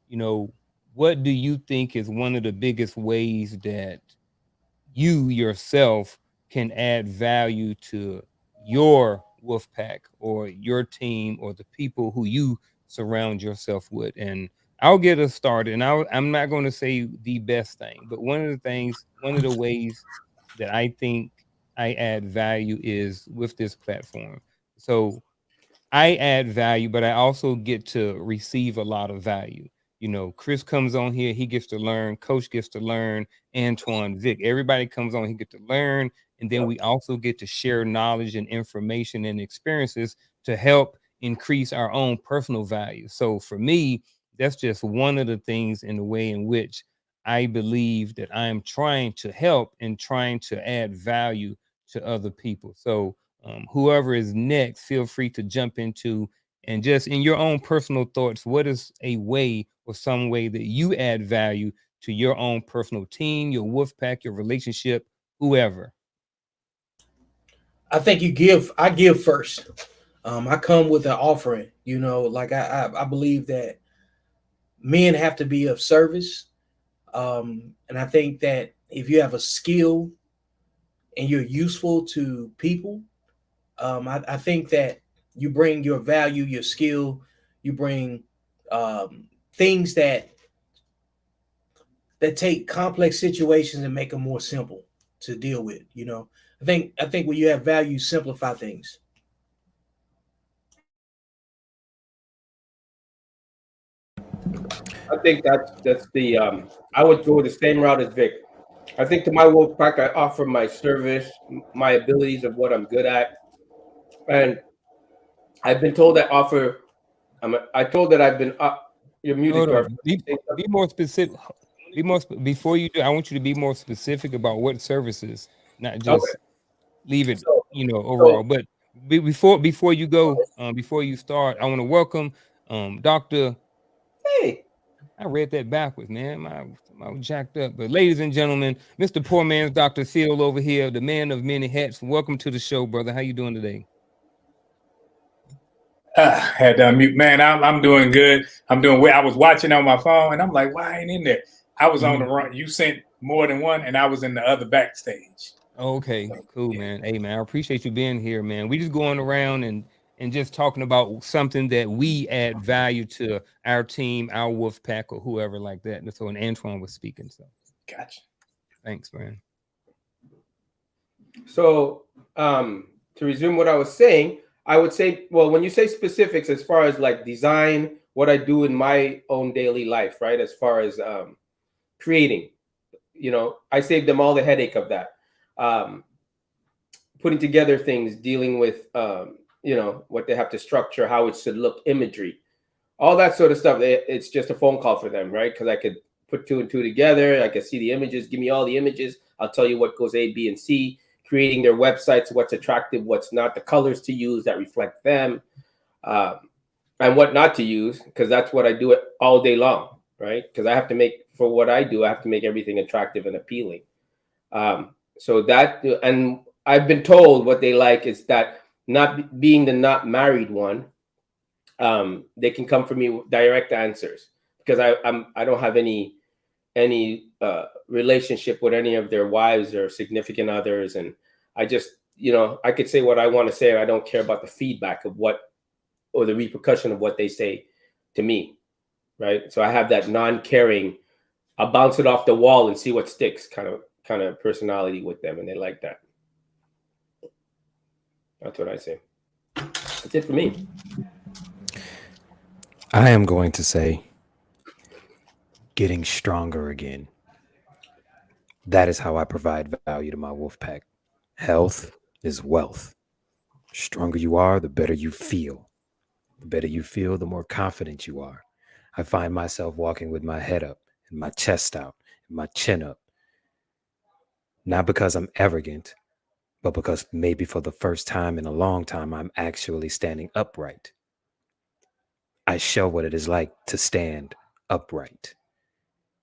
you know, what do you think is one of the biggest ways that you yourself can add value to your wolf pack or your team or the people who you surround yourself with? And I'll get us started. And I'm not going to say the best thing, but one of the things, one of the ways that I think I add value is with this platform. So I add value, but I also get to receive a lot of value. You know, Chris comes on here, he gets to learn, Coach gets to learn, Antoine, Vic, everybody comes on, he get to learn, and then we also get to share knowledge and information and experiences to help increase our own personal value. So for me, that's just one of the things in the way in which I believe that I am trying to help and trying to add value to other people. So whoever is next, feel free to jump into and just in your own personal thoughts, what is a way or some way that you add value to your own personal team, your wolf pack, your relationship, whoever? I think you give. I give first. I come with an offering. Like I believe that men have to be of service. And I think that if you have a skill and you're useful to people, I think that you bring your value, your skill, you bring things that take complex situations and make them more simple to deal with. I think when you have value, you simplify things. I think that's the I would go the same route as Vic. I think to my wolf pack, I offer my service, my abilities of what I'm good at, and I've been told I offer. I told that I've been. You're muted, Hold Garf. on. Be more specific. Before you do. I want you to be more specific about what services, not Okay, just leave it, so overall. so But before you go, before you start, I want to welcome Doctor. hey, I read that backwards, man. My jacked up. But ladies and gentlemen, Mr. Poor Man's Dr. Phil over here, the man of many hats. Welcome to the show, brother. How you doing today? Had to unmute. Man, I'm doing good. I'm doing well. I was watching on my phone, and I'm like, why I ain't in there? I was on the Mhm. run. You sent more than one, and I was in the other backstage. Okay, So, cool, yeah, man. Hey, man, I appreciate you being here, man. We just going around and just talking about something that we add value to our team, our wolf pack, or whoever like that. And so, and Antoine was speaking. So, gotcha. thanks, man. so to resume what I was saying, I would say, well, when you say specifics as far as like design, what I do in my own daily life, right? As far as creating, I save them all the headache of that. Um, Putting together things, dealing with what they have to structure, how it should look, imagery, all that sort of stuff. It's just a phone call for them, right? Because I could put two and two together. I could see the images. Give me all the images. I'll tell you what goes A, B, and C. Creating their websites, what's attractive, what's not, the colors to use that reflect them, um, and what not to use, because that's what I do it all day long, right? Because I have to make, for what I do, I have to make everything attractive and appealing. So that, and I've been told what they like is that, not being the not married one, they can come for me with direct answers, because I don't have any relationship with any of their wives or significant others, and I just, I could say what I want to say, and I don't care about the feedback of what, or the repercussion of what they say to me, right? So I have that non-caring, I'll bounce it off the wall and see what sticks kind of personality with them, and they like that. That's what I say. That's it for me. I am going to say getting stronger again. That is how I provide value to my wolf pack. Health is wealth. Stronger you are, the better you feel. The better you feel, the more confident you are. I find myself walking with my head up and my chest out and my chin up, not because I'm arrogant, but because maybe for the first time in a long time, I'm actually standing upright. I show what it is like to stand upright.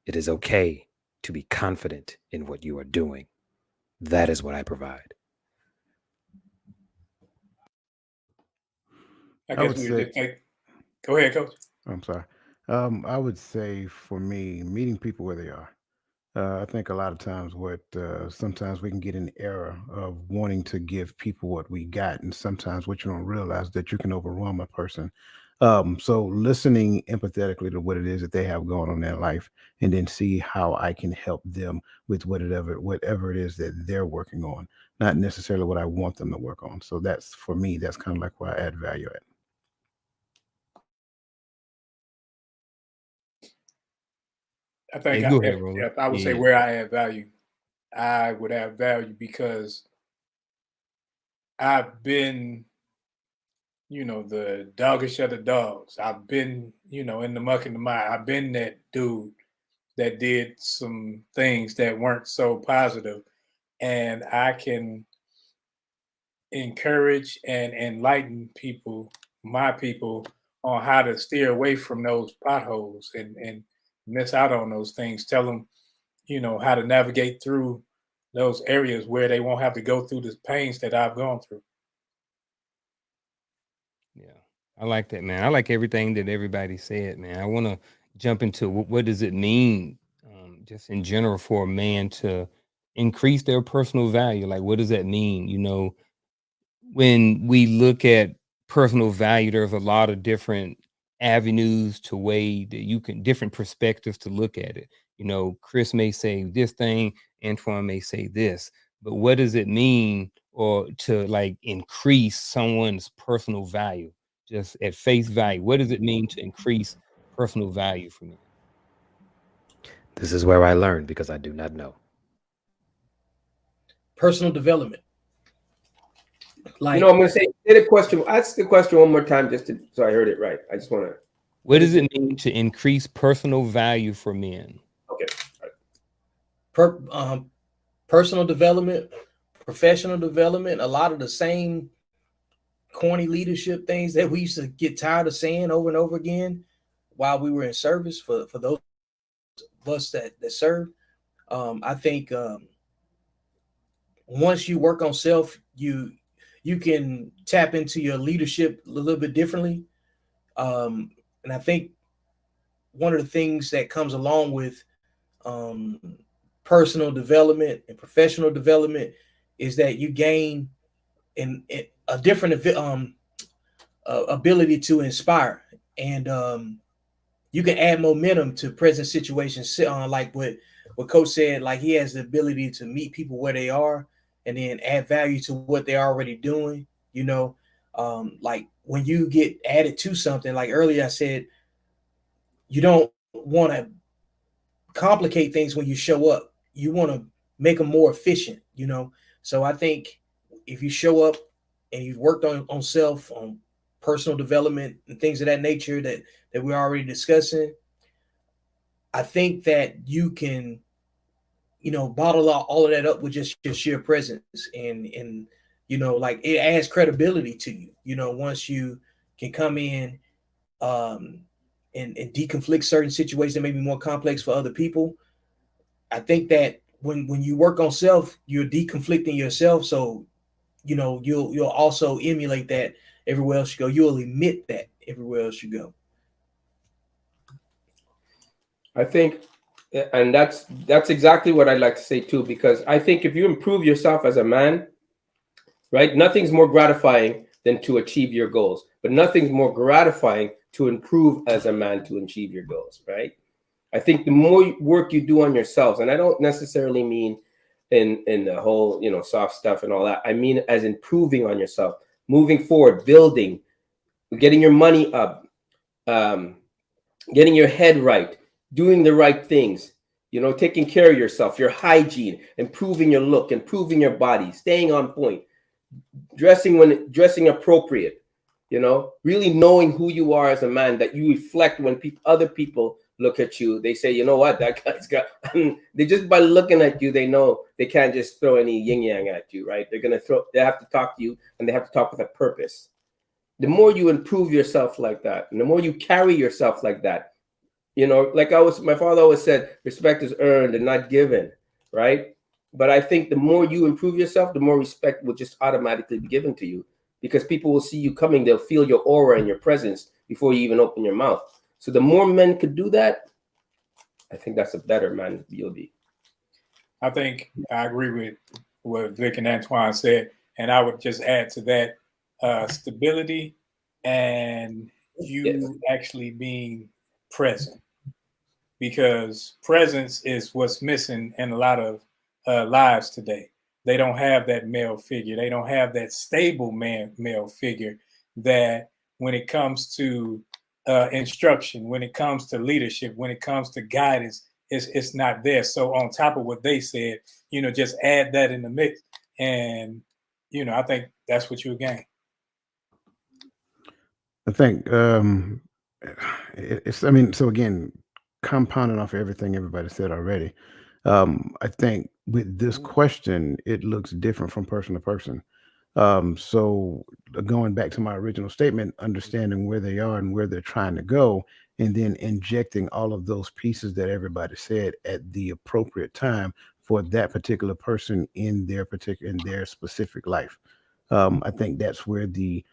It is okay to be confident in what you are doing. That is what I provide. I I guess would we were say, just like, go ahead, coach. I'm sorry. I would say for me, meeting people where they are. I think a lot of times what sometimes we can get in the error of wanting to give people what we got, and sometimes what you don't realize that you can overwhelm a person. So listening empathetically to what it is that they have going on in their life, and then see how I can help them with whatever it is that they're working on, not necessarily what I want them to work on. So that's for me. That's kind of like where I add value at. I think Yeah, go ahead, Roland. if I would say Yeah. where I add value, I would add value because I've been, the doggish of the dogs. I've been, in the muck and the mire. I've been that dude that did some things that weren't so positive, and I can encourage and enlighten people, my people, on how to steer away from those potholes and miss out on those things. Tell them, how to navigate through those areas where they won't have to go through the pains that I've gone through. Yeah, I like that, man. I like everything that everybody said, man. I want to jump into what does it mean, just in general, for a man to increase their personal value. Like, what does that mean? When we look at personal value, there's a lot of different avenues to way that you can different perspectives to look at it. Chris may say this thing, Antoine may say this, but what does it mean or to like increase someone's personal value just at face value? What does it mean to increase personal value for me? This is where I learn because I do not know. Personal development. Like I'm going to say the question. Ask the question one more time, so I heard it right. I just want to. What does it mean to increase personal value for men? Okay. per, personal development, professional development, a lot of the same corny leadership things that we used to get tired of saying over and over again while we were in service for those of us that serve. I think once you work on self, you can tap into your leadership a little bit differently. And I think one of the things that comes along with um, personal development and professional development is that you gain in a different ability to inspire, and you can add momentum to present situations. Like what Coach said, like he has the ability to meet people where they are, and then add value to what they're already doing. Like when you get added to something, like earlier I said, you don't want to complicate things when you show up. You want to make them more efficient. So I think if you show up and you've worked on self, on personal development and things of that nature that we're already discussing, I think that you can, bottle all of that up with just your sheer presence, and like it adds credibility to you. Once you can come in um and deconflict certain situations that may be more complex for other people. I think that when you work on self, you're deconflicting yourself. So you'll also emulate that everywhere else you go. You'll emit that everywhere else you go. I think, and that's exactly what I'd like to say too, because I think if you improve yourself as a man, right, nothing's more gratifying than to achieve your goals, but nothing's more gratifying to improve as a man to achieve your goals, right? I think the more work you do on yourselves, and I don't necessarily mean in the whole soft stuff and all that. I mean as improving on yourself, moving forward, building, getting your money up, um, getting your head right, doing the right things, taking care of yourself, your hygiene, improving your look, improving your body, staying on point, dressing appropriate, really knowing who you are as a man, that you reflect when other people look at you. They say, you know what, that guy's got, they just by looking at you, they know they can't just throw any yin yang at you, right? They have to talk to you, and they have to talk with a purpose. The more you improve yourself like that, and the more you carry yourself like that, like my father always said, respect is earned and not given, right? But I think the more you improve yourself, the more respect will just automatically be given to you, because people will see you coming. They'll feel your aura and your presence before you even open your mouth. So the more men could do that, I think that's a better man you'll be. I think I agree with what Vic and Antoine said, and I would just add to that stability and Yes. you actually being present, because presence is what's missing in a lot of lives today. They don't have that male figure. They don't have that stable male figure that when it comes to instruction, when it comes to leadership, when it comes to guidance, it's not there. So on top of what they said, just add that in the mix, and I think that's what you'll gain. I think it's. I mean, so again, compounding off everything everybody said already. I think with this question, it looks different from person to person. So going back to my original statement, understanding where they are and where they're trying to go, and then injecting all of those pieces that everybody said at the appropriate time for that particular person in their specific life. I think that's where the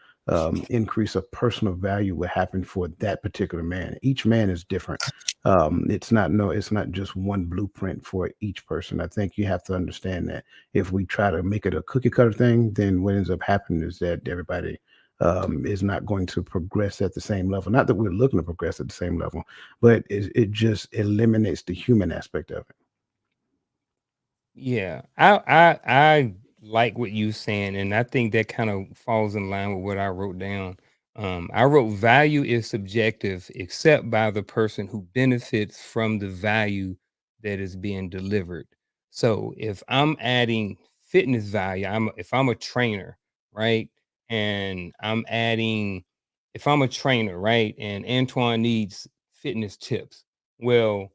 increase of personal value will happen for that particular man. Each man is different. It's not just one blueprint for each person. I think you have to understand that if we try to make it a cookie cutter thing, then what ends up happening is that everybody is not going to progress at the same level. Not that we're looking to progress at the same level, but it just eliminates the human aspect of it. Yeah, I like what you saying, and I think that kind of falls in line with what I wrote down. I wrote value is subjective, except by the person who benefits from the value that is being delivered. So if I'm adding fitness value, if I'm a trainer, right, and I'm adding, if I'm a trainer, right, and Antoine needs fitness tips, well,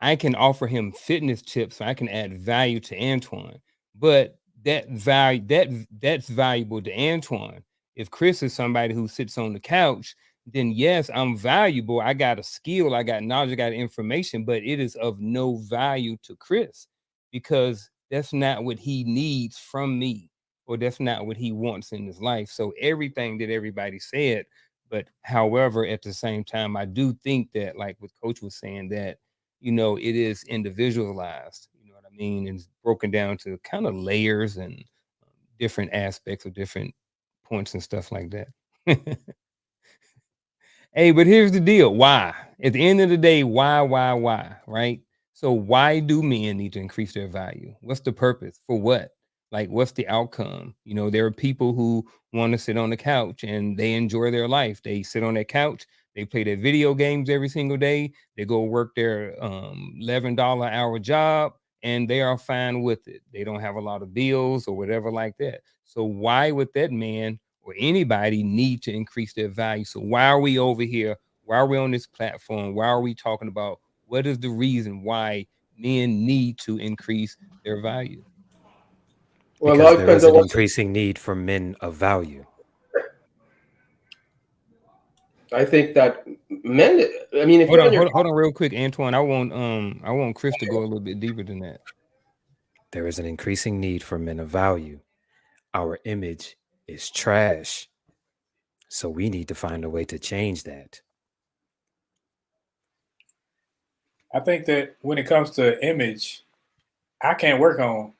I can offer him fitness tips, so I can add value to Antoine. But that's valuable to Antoine. If Chris is somebody who sits on the couch, then yes, I'm valuable. I got a skill, I got knowledge, I got information, but it is of no value to Chris because that's not what he needs from me, or that's not what he wants in his life. So everything that everybody said, but however, at the same time, I do think that, like what Coach was saying, that it is individualized, you know what I mean, and it's broken down to kind of layers and different aspects of different points and stuff like that. Hey, but here's the deal. Why? At the end of the day, why, right? So why do men need to increase their value? What's the purpose? For what? Like, what's the outcome? There are people who want to sit on the couch and they enjoy their life. They sit on that couch, they play their video games every single day, they go work their $11 hour job, and they are fine with it. They don't have a lot of bills or whatever like that. So why would that man or anybody need to increase their value? So why are we over here? Why are we on this platform? Why are we talking about what is the reason why men need to increase their value? Well, it Because all there depends is on an what. increasing need for men of value. I think that men. I mean, if Hold you're on on, your hold on real quick, Antoine. I want Chris to go a little bit deeper than that. There is an increasing need for men of value. Our image is trash. So we need to find a way to change that. I think that when it comes to image, I can't work on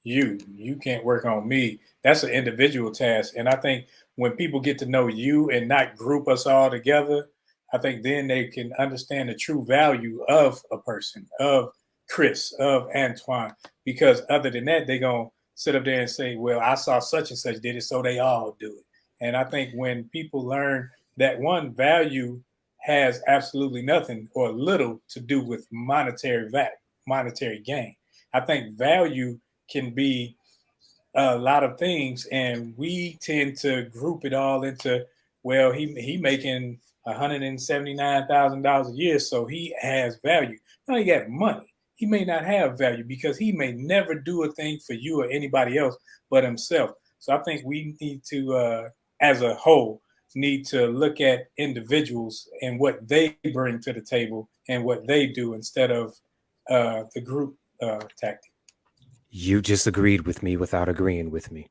you can't work on me. That's an individual task. And I think when people get to know you and not group us all together, I think then they can understand the true value of a person, of Chris, of Antoine. Because other than that, they're going to sit up there and say, well, I saw such and such did it, so they all do it. And I think when people learn that one value has absolutely nothing or little to do with monetary gain. I think value can be a lot of things, and we tend to group it all into, well, he making $179,000 a year, so he has value. No, he got money. He may not have value because he may never do a thing for you or anybody else but himself. So I think we need to, as a whole, need to look at individuals and what they bring to the table and what they do instead of the group tactic. You just agreed with me without agreeing with me.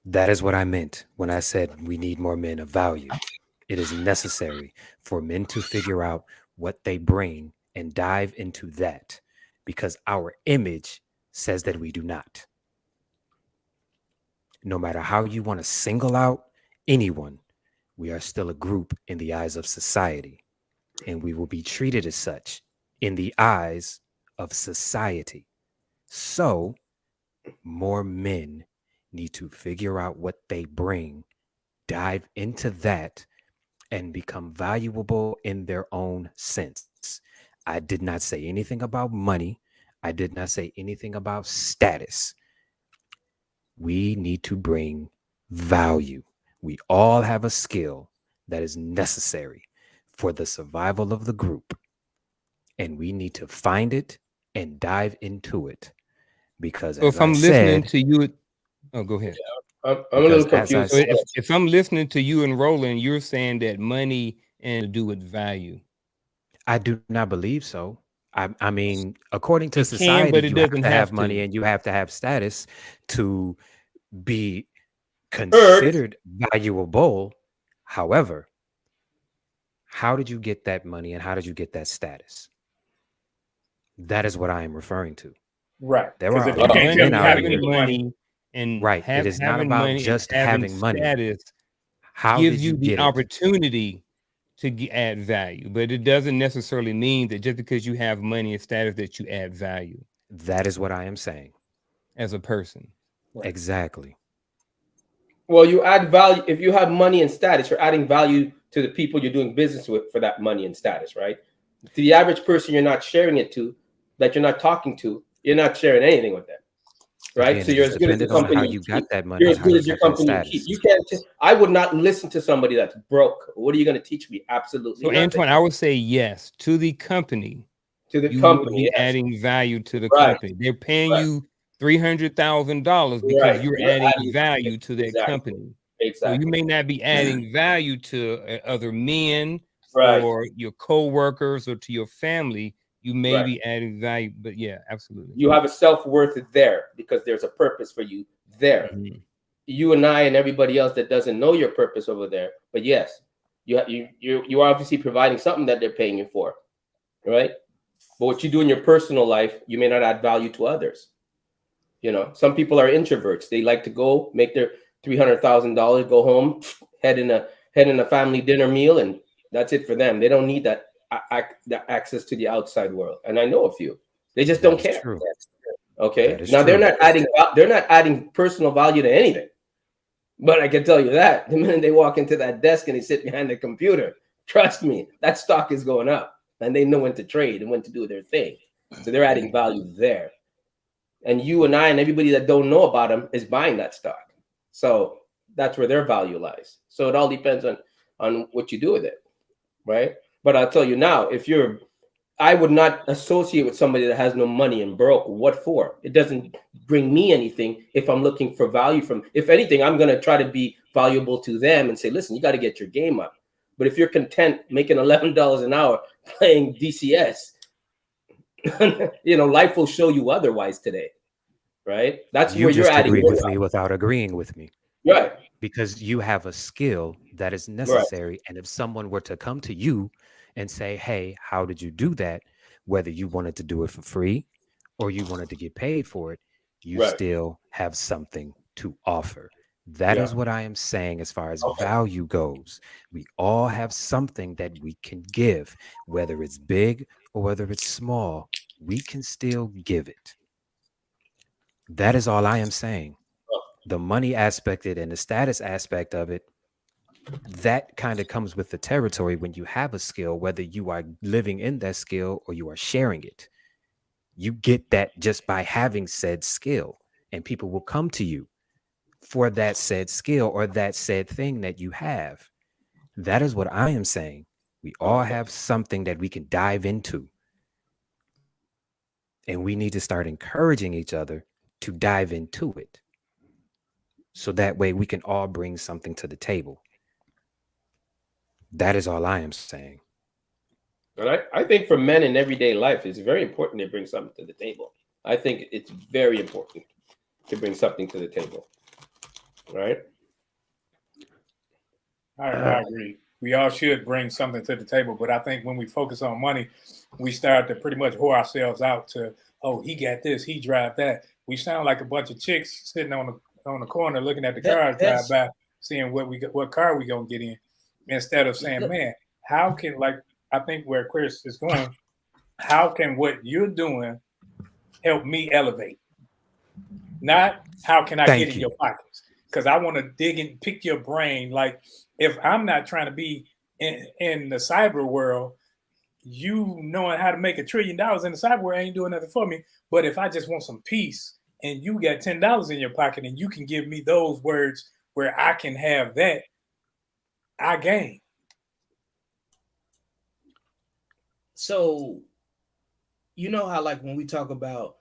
That is what I meant when I said we need more men of value. It is necessary for men to figure out what they bring and dive into that because our image says that we do not. No matter how you want to single out anyone, we are still a group in the eyes of society, and we will be treated as such in the eyes of society. So, more men need to figure out what they bring, dive into that, and become valuable in their own sense. I did not say anything about money. I did not say anything about status. We need to bring value. We all have a skill that is necessary for the survival of the group, and we need to find it and dive into it. Because, So as if I I'm listening said, to you, oh, go ahead. I'm a because little as I confused. So said, if I'm listening to you and Roland, you're saying that money and to do with value. I do not believe so. I mean, according to It can, society, but it you have doesn't to have have money to. and you have to have status to be Heard. considered valuable. However, how did you get that money and how did you get that status? That is what I am referring to. Right. There Because are if a you lot of can't tell men Money, me how out to get having here. the money, money, and Right. It is not having about money and just having having money. status How gives did you you the get it? opportunity to add value, but it doesn't necessarily mean that just because you have money and status that you add value That is what I am saying. as a person. right. Exactly. Well, you add value if you have money and status. You're adding value to the people you're doing business with for that money and status, right? To the average person, you're not sharing it to, that you're not talking to. You're not sharing anything with them, right? Again, So it you're is as good as the dependent on how company you you got keep. that money You're and as how good you as your got that company you keep. status. You can't. I would not listen to somebody that's broke. What are you going to teach me? Absolutely So, nothing. Antoine, I would say yes to the company. To the You would company, be yes, adding value to the right, company. They're paying right, you $300,000 because right. you're You're adding adding value to that exactly, company. So you exactly. may not be adding value to other men Right, or your co-workers or to your family. You may right. be adding value, but yeah, absolutely. You have a self worth there because there's a purpose for you there. Mhm. You and I and everybody else that doesn't know your purpose over there. But yes, you are obviously providing something that they're paying you for, right? But what you do in your personal life, you may not add value to others. You know, some people are introverts. They like to go make their $300,000, go home, head in a family dinner meal, and that's it for them. They don't need that access to the outside world. And I know a few. They just That don't is care. true. Okay. That is Now they're true. not adding personal value to anything. But I can tell you that the minute they walk into that desk and they sit behind the computer, trust me, that stock is going up, and they know when to trade and when to do their thing. So they're adding value there. And you and I and everybody that don't know about them is buying that stock. So that's where their value lies. So it all depends on what you do with it, right? But I'll tell you now, if you're I would not associate with somebody that has no money and broke. What for? It doesn't bring me anything if I'm looking for value from. If anything, I'm going to try to be valuable to them and say, listen, you got to get your game up. But if you're content making $11 an hour playing DCS, life will show you otherwise today, right? That's You where you're just adding agreed your with me value. without agreeing with me Right, because you have a skill that is right, necessary. And if someone were to come to you and say, hey, how did you do that? Whether you wanted to do it for free or you wanted to get paid for it, you right. still have something to offer. That Yeah. is what I am saying as far as Okay. value goes. We all have something that we can give, whether it's big or whether it's small, we can still give it. That is all I am saying. The money aspect it and the status aspect of it, that kind of comes with the territory when you have a skill, whether you are living in that skill or you are sharing it. You get that just by having said skill, and people will come to you for that said skill or that said thing that you have. That is what I am saying. We all Okay. have something that we can dive into, and we need to start encouraging each other to dive into it. So that way we can all bring something to the table. That is all I am saying. And I think for men in everyday life, it's very important to bring something to the table. I think it's very important to bring something to the table. right? I agree. We all should bring something to the table, but I think when we focus on money, we start to pretty much whore ourselves out to, oh, he got this, he drive that. We sound like a bunch of chicks sitting on the corner looking at the cars drive That's by, seeing what car we gonna get in, instead of saying, man, how can, like, I think where Chris is going, how can what you're doing help me elevate? Not how can I get Thank in you. your pockets? Because I want to dig and pick your brain. Like, if I'm not trying to be in the cyber world, you knowing how to make $1 trillion in the cyber world ain't doing nothing for me. But if I just want some peace and you got $10 in your pocket and you can give me those words where I can have that, I gain. so you know how like when we talk about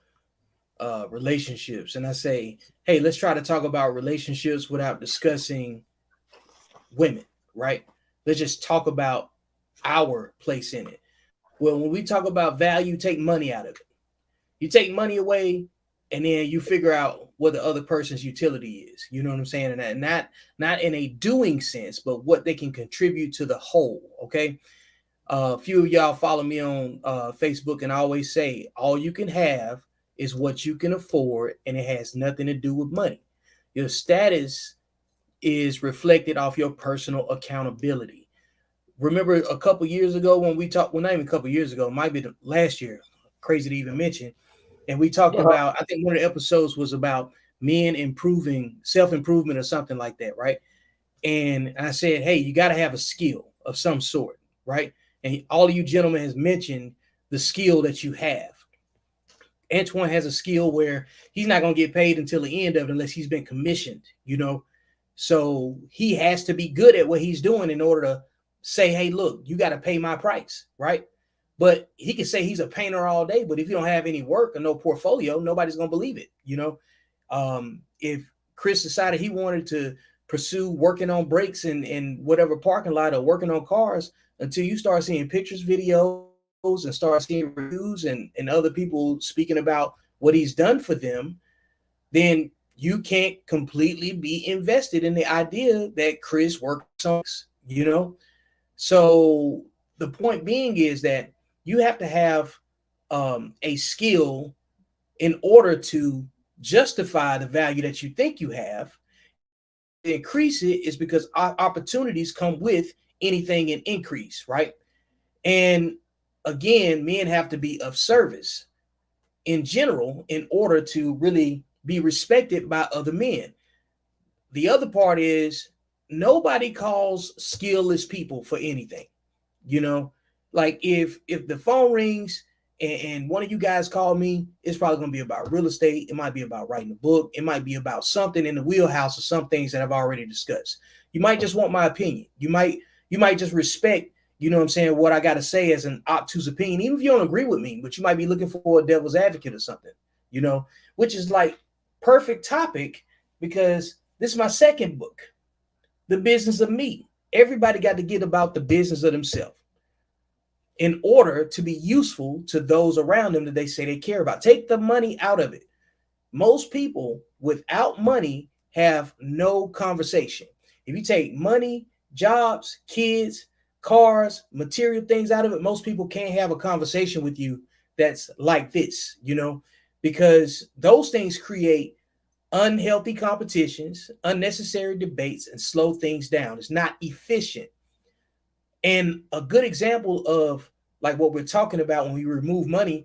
relationships, and I say, hey, let's try to talk about relationships without discussing women, right? Let's just talk about our place in it. Well, when we talk about value, take money out of it. You take money away, and then you figure out what the other person's utility is. You know what I'm saying? And that not in a doing sense, but what they can contribute to the whole. Okay. A few of y'all follow me on Facebook, and I always say, all you can have is what you can afford, and it has nothing to do with money. Your status is reflected off your personal accountability. Remember a couple years ago when we talked, well, not even a couple years ago, it might be the last year, crazy to even mention. And we talked Uh-huh. about, I think one of the episodes was about men improving, self improvement or something like that, right? And I said, hey, you got to have a skill of some sort, right? And all of you gentlemen has mentioned the skill that you have. Antoine has a skill where he's not going to get paid until the end of it unless he's been commissioned, you know. So he has to be good at what he's doing in order to say, hey, look, you got to pay my price, right? But he can say he's a painter all day, but if you don't have any work or no portfolio, nobody's going to believe it, you know. If Chris decided he wanted to pursue working on brakes in whatever parking lot or working on cars, until you start seeing pictures, videos, and start seeing reviews and other people speaking about what he's done for them, then you can't completely be invested in the idea that Chris works on, you know? So the point being is that you have to have a skill in order to justify the value that you think you have. And the way to increase it is because opportunities come with anything in increase, right? And again, men have to be of service in general in order to really be respected by other men. The other part is nobody calls skillless people for anything. You know, like if the phone rings and one of you guys call me, it's probably going to be about real estate. It might be about writing a book. It might be about something in the wheelhouse of some things that I've already discussed. You might just want my opinion. You might just respect, you know what I'm saying, what I got to say as an obtuse opinion, even if you don't agree with me, but you might be looking for a devil's advocate or something, you know, which is like perfect topic because this is my second book, The Business of Me. Everybody got to get about the business of themselves in order to be useful to those around them that they say they care about. Take the money out of it. Most people without money have no conversation. If you take money, jobs, kids, cars, material things out of it, most people can't have a conversation with you that's like this, you know, because those things create unhealthy competitions, unnecessary debates, and slow things down. It's not efficient. And a good example of like what we're talking about when we remove money,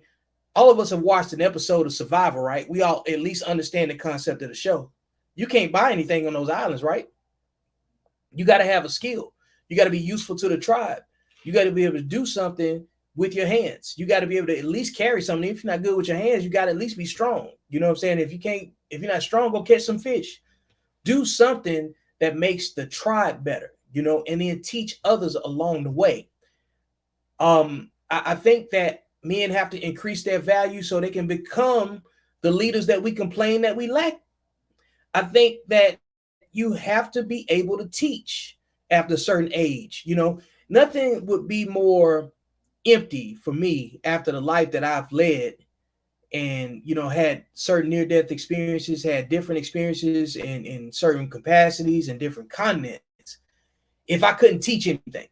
all of us have watched an episode of Survivor, right? We all at least understand the concept of the show. You can't buy anything on those islands, right? You got to have a skill. You got to be useful to the tribe. You got to be able to do something with your hands. You got to be able to at least carry something. If you're not good with your hands, you got to at least be strong. You know what I'm saying? If you're not strong, go catch some fish. Do something that makes the tribe better, you know, and then teach others along the way. I think that men have to increase their value so they can become the leaders that we complain that we lack. I think that you have to be able to teach after a certain age. You know, nothing would be more empty for me after the life that I've led and had certain near-death experiences, had different experiences in certain capacities and different continents, if I couldn't teach anything,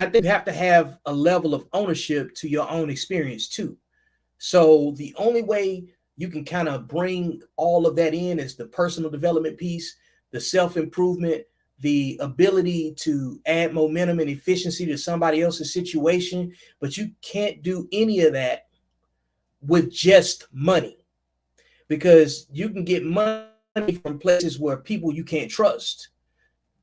I think you have to have a level of ownership to your own experience too. So the only way you can kind of bring all of that in is the personal development piece, the self-improvement, the ability to add momentum and efficiency to somebody else's situation. But you can't do any of that with just money, because you can get money from places where people you can't trust.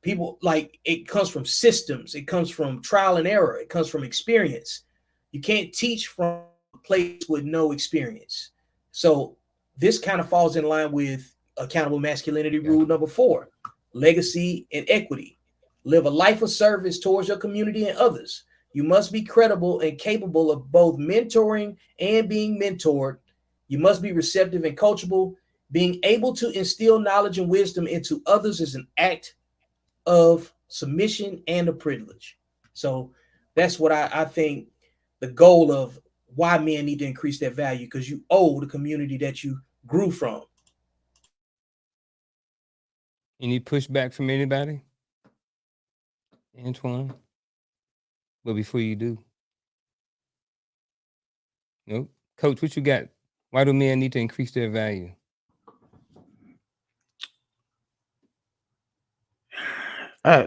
People, like, it comes from systems, it comes from trial and error, it comes from experience. You can't teach from a place with no experience. So this kind of falls in line with accountable masculinity Yeah. rule number 4: legacy and equity. Live a life of service towards your community and others. You must be credible and capable of both mentoring and being mentored. You must be receptive and coachable. Being able to instill knowledge and wisdom into others is an act of submission and a privilege. So that's what I think the goal of why men need to increase their value, because you owe the community that you grew from. Any pushback from anybody? Antoine? But before you do, nope. Coach, what you got? Why do men need to increase their value?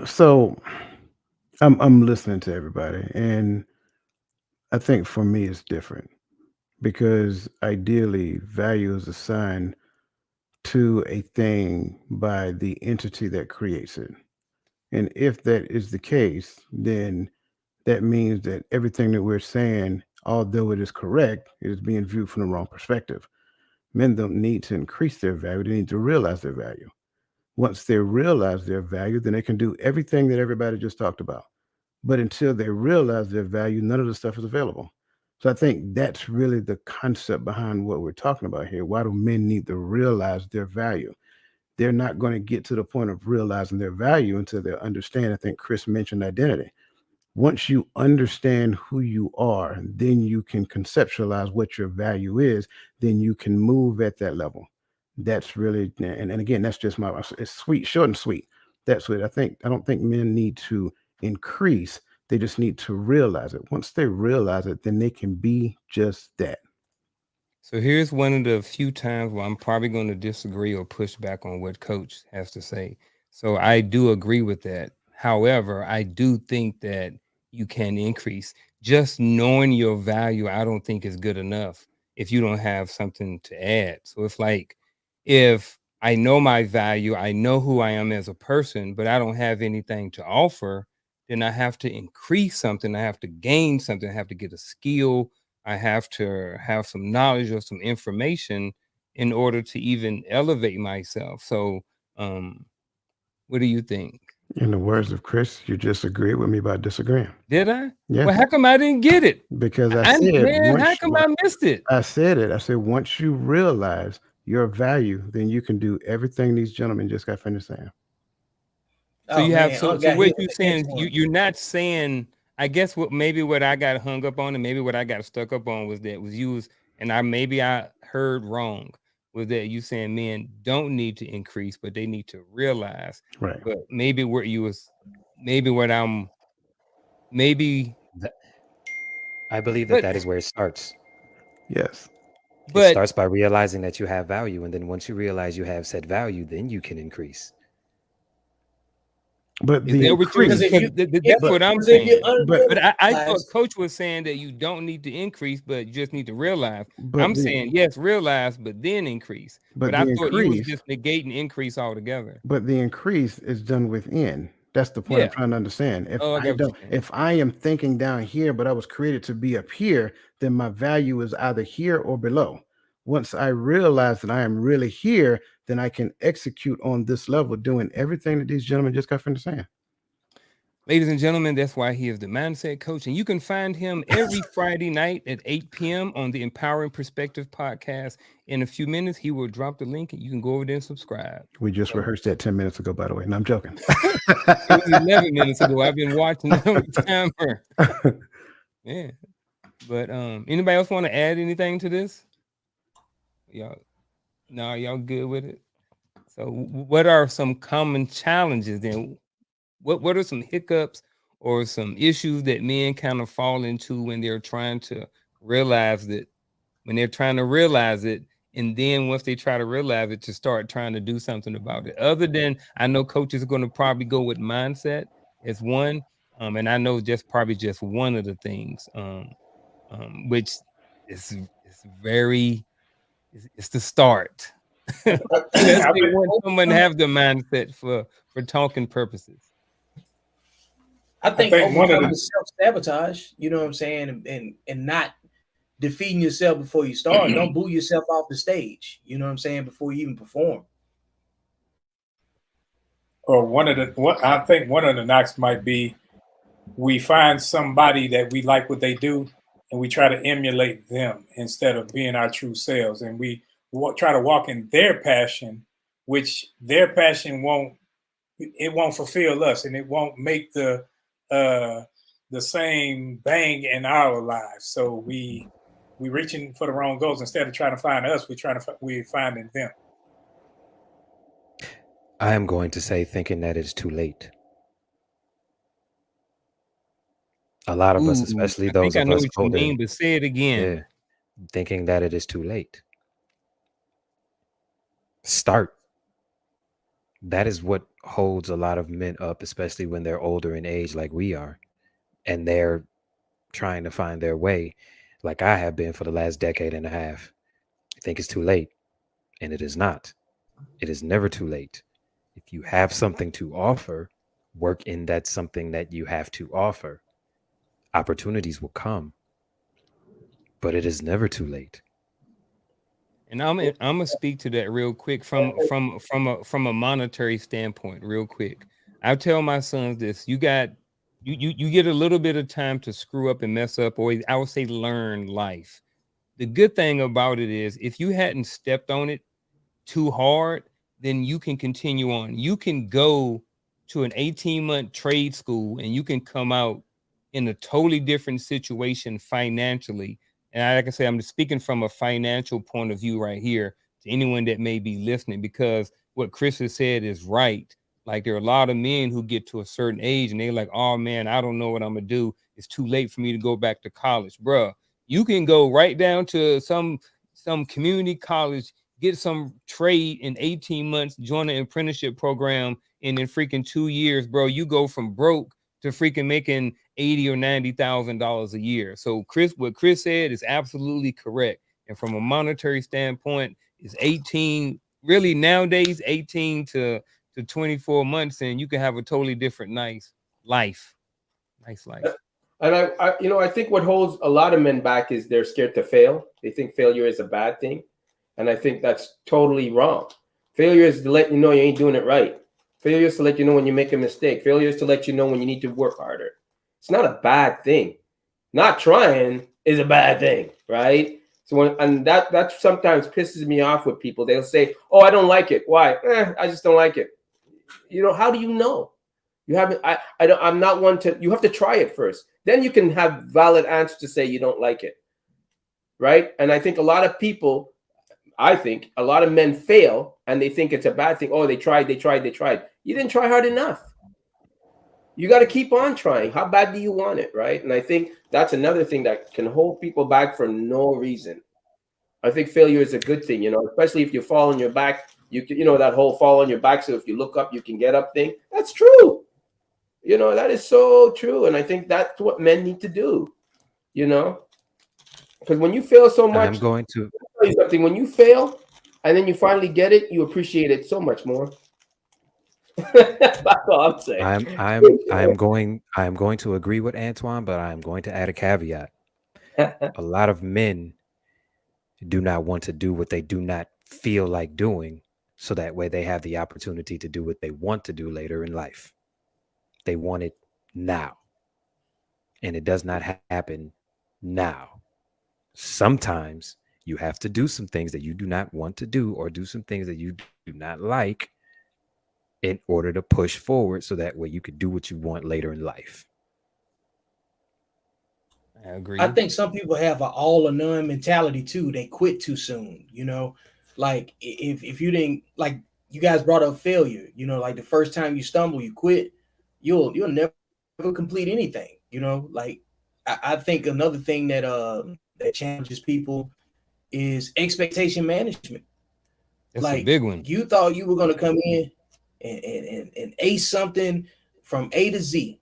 So I'm listening to everybody, and I think for me it's different because ideally value is assigned to a thing by the entity that creates it. And if that is the case, then that means that everything that we're saying, although it is correct, it is being viewed from the wrong perspective. Men don't need to increase their value, they need to realize their value. Once they realize their value, then they can do everything that everybody just talked about. But until they realize their value, none of the stuff is available. So I think that's really the concept behind what we're talking about here. Why do men need to realize their value? They're not going to get to the point of realizing their value until they understand. I think Chris mentioned identity. Once you understand who you are, then you can conceptualize what your value is. Then you can move at that level. That's really, and again, that's just my, it's sweet, short and sweet. That's what I think. I don't think men need to increase. They just need to realize it. Once they realize it, then they can be just that. So here's one of the few times where I'm probably going to disagree or push back on what Coach has to say. So I do agree with that. However, I do think that you can increase. Just knowing your value, I don't think is good enough if you don't have something to add. So it's like, if I know my value, I know who I am as a person, but I don't have anything to offer, then I have to increase something. I have to gain something. I have to get a skill. I have to have some knowledge or some information in order to even elevate myself. So, what do you think? In the words of Chris, you just agreed with me about disagreeing. Did I? Yeah, Well, how come I didn't get it? because I I said Man, how once come I missed it? I said it. I said once you realize your value, then you can do everything these gentlemen just got finished saying. So Oh you have man, so Unc so got what hit you with the saying next is one. you're not saying, I guess what I got hung up on and maybe what I got stuck up on was that was you was, and I heard wrong, was that you saying men don't need to increase, but they need to realize. Right. But maybe what you was maybe what I'm maybe That, I believe that but that is where it starts. Yes. It but starts by realizing that you have value, and then once you realize you have said value, then you can increase. But is the that what you Because if increase, because you if that's but what I'm because if you saying. but But I thought unrealized, Coach was saying that you don't need to increase, but you just need to realize. but I'm the saying yes, realize, but then increase. But but I the thought you was increase just negating increase altogether. but the increase is done within. That's the point I'm Yeah. trying to understand. Oh, I got what you're saying. If I am thinking down here, but I was created to be up here, then my value is either here or below. Once I realize that I am really here, then I can execute on this level, doing everything that these gentlemen just got finished saying. Ladies and gentlemen, that's why he is the mindset coach. And you can find him every Friday night at 8 p.m. on the Empowering Perspective podcast. In a few minutes, he will drop the link and you can go over there and subscribe. We just So rehearsed that 10 minutes ago, by the way, and I'm joking. it was 11 minutes ago. I've been watching it on the timer. Yeah. But anybody else want to add anything to this? Y'all, no, y'all good with it. So, what are some common challenges then? What are some hiccups or some issues that men kind of fall into when they're trying to realize that when they're trying to realize it, and then once they try to realize it, to start trying to do something about it. Other than, I know coaches are going to probably go with mindset as one, and I know just probably just one of the things, which is very it's the start. Unless I they think want someone to have the mindset for talking purposes. I I think think one of overcoming the self sabotage, you know what I'm saying, and not defeating yourself before you start. Don't boo yourself off the stage. You know what I'm saying, before you even perform. or one of the what I think one of the knocks might be we find somebody that we like what they do and we try to emulate them instead of being our true selves, and we try to walk in their passion, which their passion won't fulfill us, and it won't make uh the same bang in our lives. So we reaching for the wrong goals. Instead of trying to find us, we're finding them. I am going to say thinking that it's too late. A lot of us, Ooh, especially I think those I of know us what you older, mean, but say it again. yeah, thinking that it is too late. Start. That is what holds a lot of men up, especially when they're older in age like we are, and they're trying to find their way like I have been for the last decade and a half. I think it's too late, and it is not. It is never too late. If you have something to offer, work in that something that you have to offer. Opportunities will come, but it is never too late. And I'm gonna speak to that real quick from a monetary standpoint, real quick. I tell my sons this: you get a little bit of time to screw up and mess up, or I would say learn life. The good thing about it is, if you hadn't stepped on it too hard, then you can continue on. You can go to an 18-month trade school and you can come out in a totally different situation financially. And like I say, I'm speaking from a financial point of view right here to anyone that may be listening, because what Chris has said is right. Like, there are a lot of men who get to a certain age and they're like, oh man, I don't know what I'm gonna do. It's too late for me to go back to college. Bruh, you can go right down to some community college, get some trade in 18 months, join an apprenticeship program, and in freaking 2 years, bro, you go from broke to freaking making 80 or $90,000 a year. So what Chris said is absolutely correct. And from a monetary standpoint, is 18 really nowadays 18 to 24 months, and you can have a totally different nice life. Nice life. And I think what holds a lot of men back is they're scared to fail. They think failure is a bad thing, and I think that's totally wrong. Failure is to let you know you ain't doing it right. Failure is to let you know when you make a mistake. Failure is to let you know when you need to work harder. It's not a bad thing. Not trying is a bad thing, right? So and that sometimes pisses me off with people. They'll say, "Oh, I don't like it. Why? I just don't like it." How do you know? You haven't. I don't. I'm not one to. You have to try it first. Then you can have valid answers to say you don't like it, right? And I think a lot of people. I think a lot of men fail and they think it's a bad thing. Oh, they tried. You didn't try hard enough. You got to keep on trying. How bad do you want it, right? And I think that's another thing that can hold people back for no reason. I think failure is a good thing, especially if you fall on your back. That whole fall on your back. So if you look up, you can get up thing. That's true. That is so true. And I think that's what men need to do, because when you fail so I'm much, going to I'll tell you something, when you fail and then you finally get it, you appreciate it so much more. That's all I'm saying. I'm going to agree with Antoine, but I'm going to add a caveat. A lot of men do not want to do what they do not feel like doing, so that way they have the opportunity to do what they want to do later in life. They want it now, and it does not happen now. Sometimes you have to do some things that you do not want to do, or do some things that you do not like, in order to push forward, so that way you could do what you want later in life. I I agree. think some people have an all or none mentality too. They quit too soon, Like if you didn't like you guys brought up failure, like the first time you stumble, you quit, you'll never complete anything, Like I think another thing that challenges people is expectation management. That's a Like big one. you thought you were gonna come in and ace something from A to Z,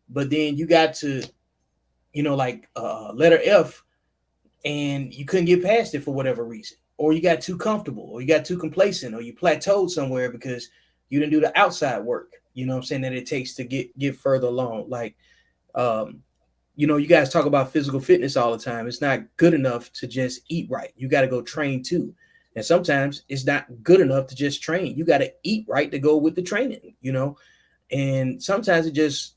but then you got to, like letter F, and you couldn't get past it for whatever reason, or you got too comfortable, or you got too complacent, or you plateaued somewhere because you didn't do the outside work. I'm saying that it takes to get further along. Like, um, you guys talk about physical fitness all the time. It's not good enough to just eat right. You got to go train too. And sometimes it's not good enough to just train. You got to eat right to go with the training. And sometimes it just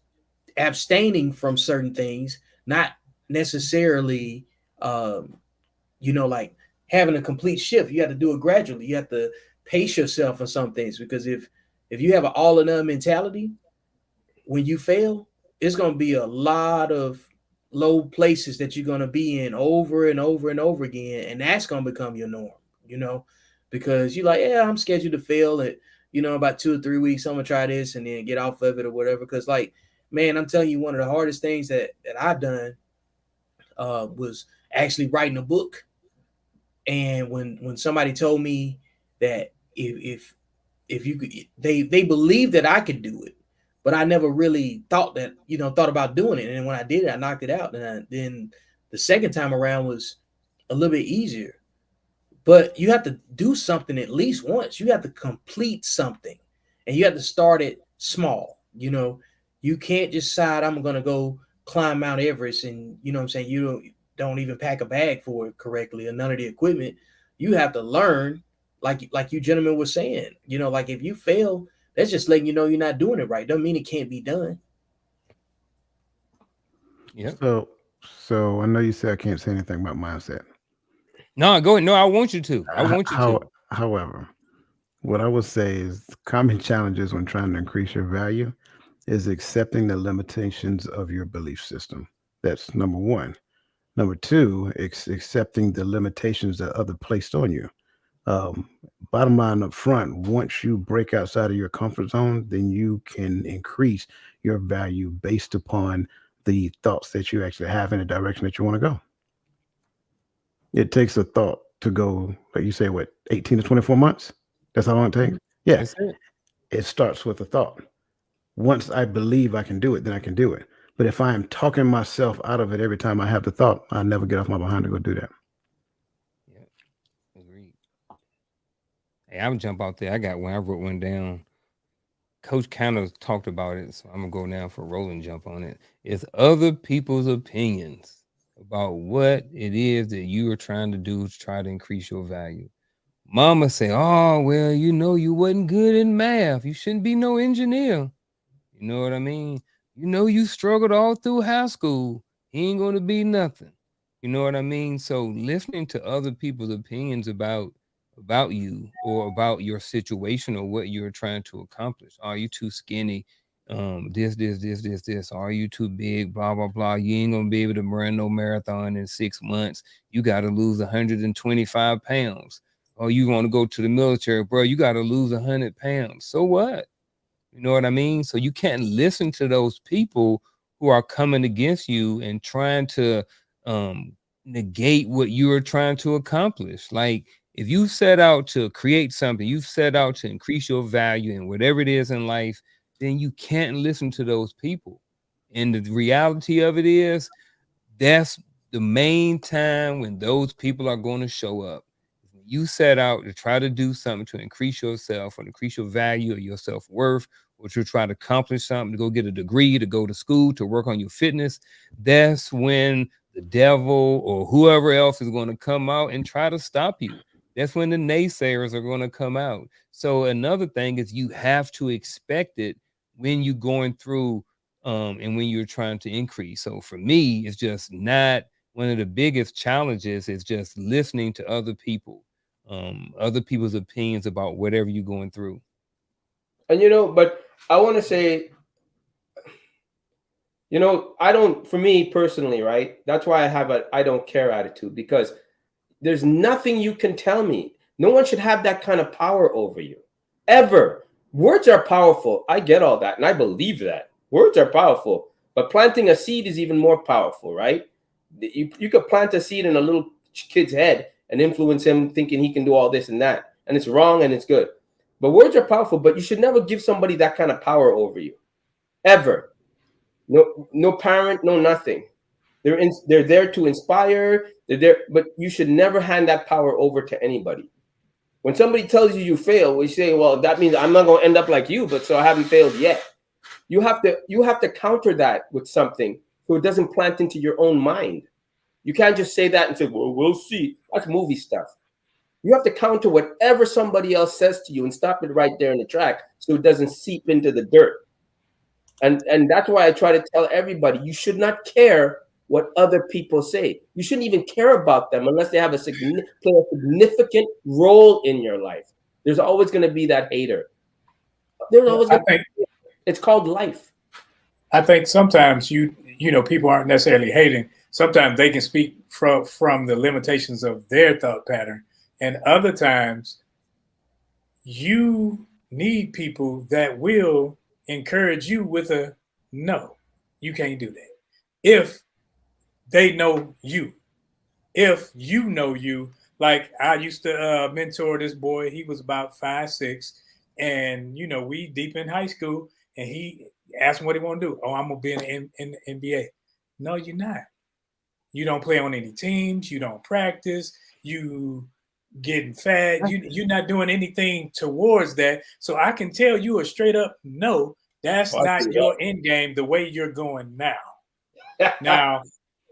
abstaining from certain things, not necessarily, um, like having a complete shift. You have to do it gradually. You have to pace yourself on some things because if you have an all or none mentality, when you fail, it's going to be a lot of low places that you're going to be in over and over and over again, and that's going to become your norm, you know, because you're like, yeah, I'm scheduled to fail at, about 2 or 3 weeks. I'm gonna try this and then get off of it or whatever. Because like, man, I'm telling you, one of the hardest things that I've done was actually writing a book. And when somebody told me that if you could, they believed that I could do it, but I never really thought about doing it. And when I did it, I knocked it out. And then the second time around was a little bit easier. But you have to do something at least once. You have to complete something, and you have to start it small. You can't just decide I'm gonna go climb Mount Everest, and what I'm saying, you don't even pack a bag for it correctly or none of the equipment. You have to learn, like you gentlemen were saying. Like if you fail, that's just letting you know you're not doing it right. Doesn't mean it can't be done. Yep. So, so I know you said I can't say anything about mindset. No, go ahead. No, I want you to. I want you How, to. however, what I would say is common challenges when trying to increase your value is accepting the limitations of your belief system. That's number one. Number two, accepting the limitations that other placed on you. Um, Bottom line up front, once you break outside of your comfort zone, then you can increase your value based upon the thoughts that you actually have in the direction that you want to go. It takes a thought to go, like you say, what, 18 to 24 months? That's how long it takes? Yeah, That's it. it starts with a thought. Once I believe I can do it, then I can do it. But if I am talking myself out of it every time I have the thought, I never get off my behind to go do that. Yep. Agreed. Hey, I'm jump out there. I got one. I wrote one down. Coach kind of talked about it, so I'm gonna go now for rolling jump on it. It's other people's opinions about what it is that you are trying to do to try to increase your value. Mama say, "Oh well, you wasn't good in math. You shouldn't be no engineer." You know what I mean? You struggled all through high school. He ain't gonna be nothing. You know what I mean? So listening to other people's opinions about you or about your situation or what you're trying to accomplish. Are you too skinny? This. Are you too big? Blah blah blah. You ain't gonna be able to run no marathon in 6 months. You got to lose 125 pounds. Or you want to go to the military, bro? You got to lose 100 pounds. So what? You know what I mean? So you can't listen to those people who are coming against you and trying to um, negate what you are trying to accomplish. Like if you set out to create something, you've set out to increase your value in whatever it is in life, then you can't listen to those people. And the reality of it is that's the main time when those people are going to show up. When you set out to try to do something to increase yourself or increase your value or your self-worth, or to try to accomplish something, to go get a degree, to go to school, to work on your fitness, that's when the devil or whoever else is going to come out and try to stop you. That's when the naysayers are going to come out. So another thing is you have to expect it when you're going through and when you're trying to increase. So for me, it's just not one of the biggest challenges is just listening to other people's opinions about whatever you're going through. And but I want to say You know, I don't, for me personally, right? That's why I have a I don't care attitude, because there's nothing you can tell me. No one should have that kind of power over you, ever. Words are powerful. I get all that, and I believe that. Words are powerful, but planting a seed is even more powerful, right? You could plant a seed in a little kid's head and influence him thinking he can do all this and that, and it's wrong and it's good. But words are powerful, but you should never give somebody that kind of power over you, ever. No, no parent, no nothing. They're there to inspire. They're there, but you should never hand that power over to anybody. When somebody tells you you fail, we say, "Well, that means I'm not going to end up like you," but so I haven't failed yet. You have to counter that with something so it doesn't plant into your own mind. You can't just say that and say, "Well, we'll see." That's movie stuff. You have to counter whatever somebody else says to you and stop it right there in the track so it doesn't seep into the dirt. And that's why I try to tell everybody, you should not care what other people say. You shouldn't even care about them unless they have play a significant role in your life. There's always going to be that hater. There's Well, always going to be. It's called life. I think sometimes people aren't necessarily hating. Sometimes they can speak from the limitations of their thought pattern, and other times you need people that will encourage you with a no, you can't do that. If they know you, if you know you, like I used to mentor this boy. He was about 5'6", and we deep in high school, and he asked me what he want to do. Oh, I'm gonna be in the NBA. No, you're not. You don't play on any teams. You don't practice. You getting fat. You're not doing anything towards that. So I can tell you a straight up no. That's not your end game the way you're going now. Now,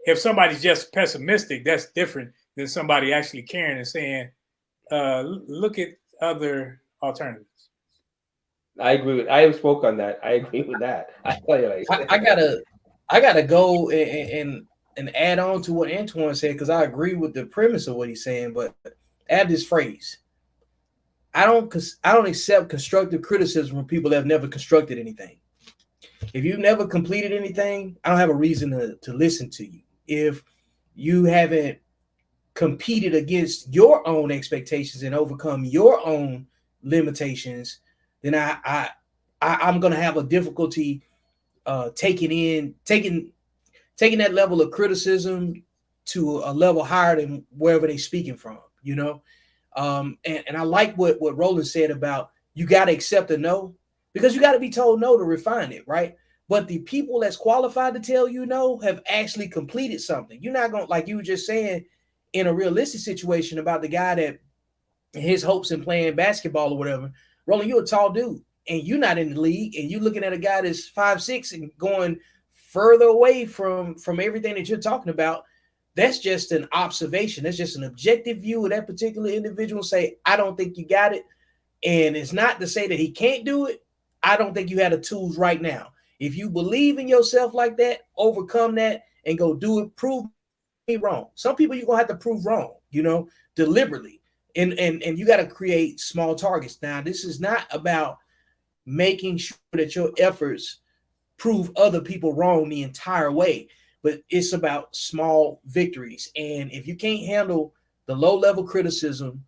if somebody's just pessimistic, that's different than somebody actually caring and saying, look at other alternatives. I agree with. I spoke on that. I agree with that. I tell you, I gotta go and add on to what Antoine said, because I agree with the premise of what he's saying, but add this phrase. I don't accept constructive criticism from people that have never constructed anything. If you've never completed anything, I don't have a reason to listen to you. If you haven't competed against your own expectations and overcome your own limitations, then I'm gonna have a difficulty taking that level of criticism to a level higher than wherever they're speaking from. And I like what Roland said about you got to accept a no, because you got to be told no to refine it, right? But the people that's qualified to tell you no have actually completed something. You're not going, like you were just saying, in a realistic situation about the guy that his hopes in playing basketball or whatever. Roland, you're a tall dude and you're not in the league, and you're looking at a guy that's 5'6" and going further away from everything that you're talking about. That's just an observation. That's just an objective view of that particular individual. Say, I don't think you got it. And it's not to say that he can't do it. I don't think you have the tools right now. If you believe in yourself like that, overcome that and go do it. Prove me wrong. Some people you're gonna have to prove wrong, deliberately. And you got to create small targets. Now, this is not about making sure that your efforts prove other people wrong the entire way, but it's about small victories. And if you can't handle the low level criticism,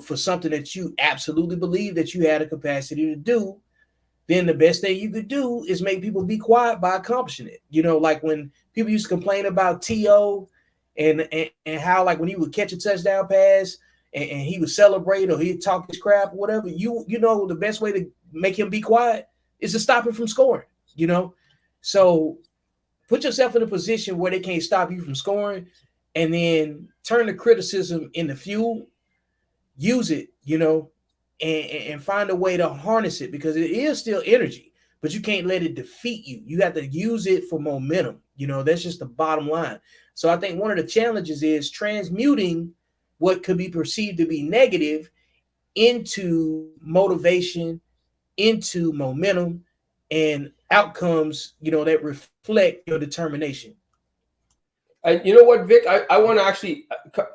for something that you absolutely believe that you had a capacity to do, then the best thing you could do is make people be quiet by accomplishing it. Like when people used to complain about T.O. and how, like, when he would catch a touchdown pass and he would celebrate or he'd talk his crap or whatever, the best way to make him be quiet is to stop him from scoring, So put yourself in a position where they can't stop you from scoring, and then turn the criticism into fuel. Use it, and find a way to harness it, because it is still energy, but you can't let it defeat you. You have to use it for momentum. That's just the bottom line. So I think one of the challenges is transmuting what could be perceived to be negative into motivation, into momentum, and outcomes, that reflect your determination. You know what, Vic? I want to actually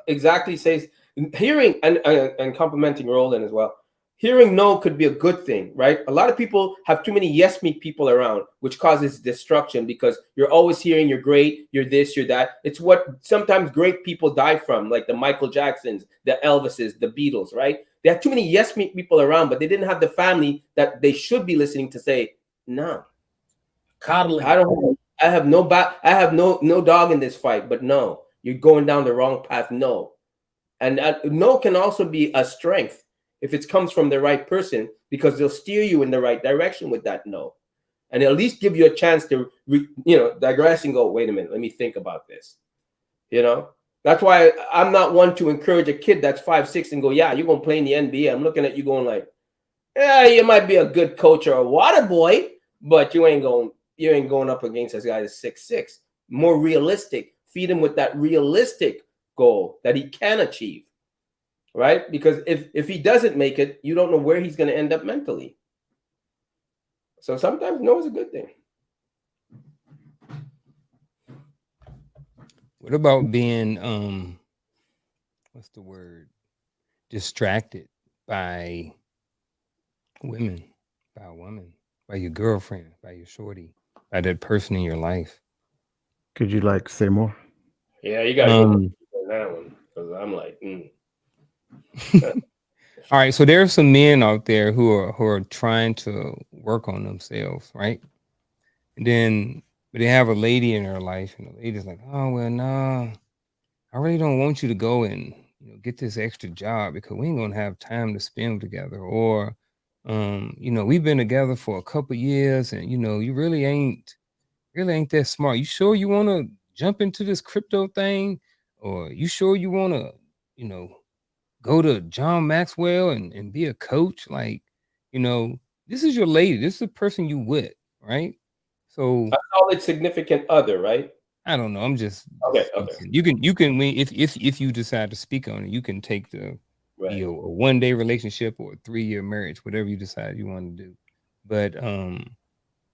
exactly say, hearing and complimenting Roland as well. hearing no could be a good thing, right? A lot of people have too many yes me people around, which causes destruction because you're always hearing you're great, you're this, you're that. It's what sometimes great people die from, like the Michael Jacksons, the Elvises, the Beatles, right? They had too many yes me people around, but they didn't have the family that they should be listening to say, no, Coddling. I have no I have no dog in this fight, but no, you're going down the wrong path. No. And no can also be a strength if it comes from the right person, because they'll steer you in the right direction with that no, and at least give you a chance to digress and go, wait a minute, let me think about this. That's why I'm not one to encourage a kid that's 5'6" and go, yeah, you're gonna play in the NBA. I'm looking at you going like, yeah, you might be a good coach or a water boy, but you ain't going up against this guy that's 6'6". More realistic. Feed him with that realistic goal that he can achieve, right? Because if he doesn't make it, you don't know where he's going to end up mentally. So sometimes no is a good thing. What about being what's the word? Distracted by women, by a woman, by your girlfriend, by your shorty, by that person in your life. Could you like say more? Yeah, you got to go on that one, because I'm like, All right, so there are some men out there who are trying to work on themselves, right? And then but they have a lady in their life, and the lady's like, "Oh well, nah, I really don't want you to go and get this extra job because we ain't gonna have time to spend together." Or, we've been together for a couple years, and you really ain't that smart. You sure you want to jump into this crypto thing, or you sure you want to, you know, go to John Maxwell and be a coach? Like, this is your lady. This is the person you with, right? So a solid significant other, right? I don't know. I'm just Okay. speaking. You can if you decide to speak on it, you can take the Right. be a 1-day relationship or a 3-year marriage, whatever you decide you want to do. But has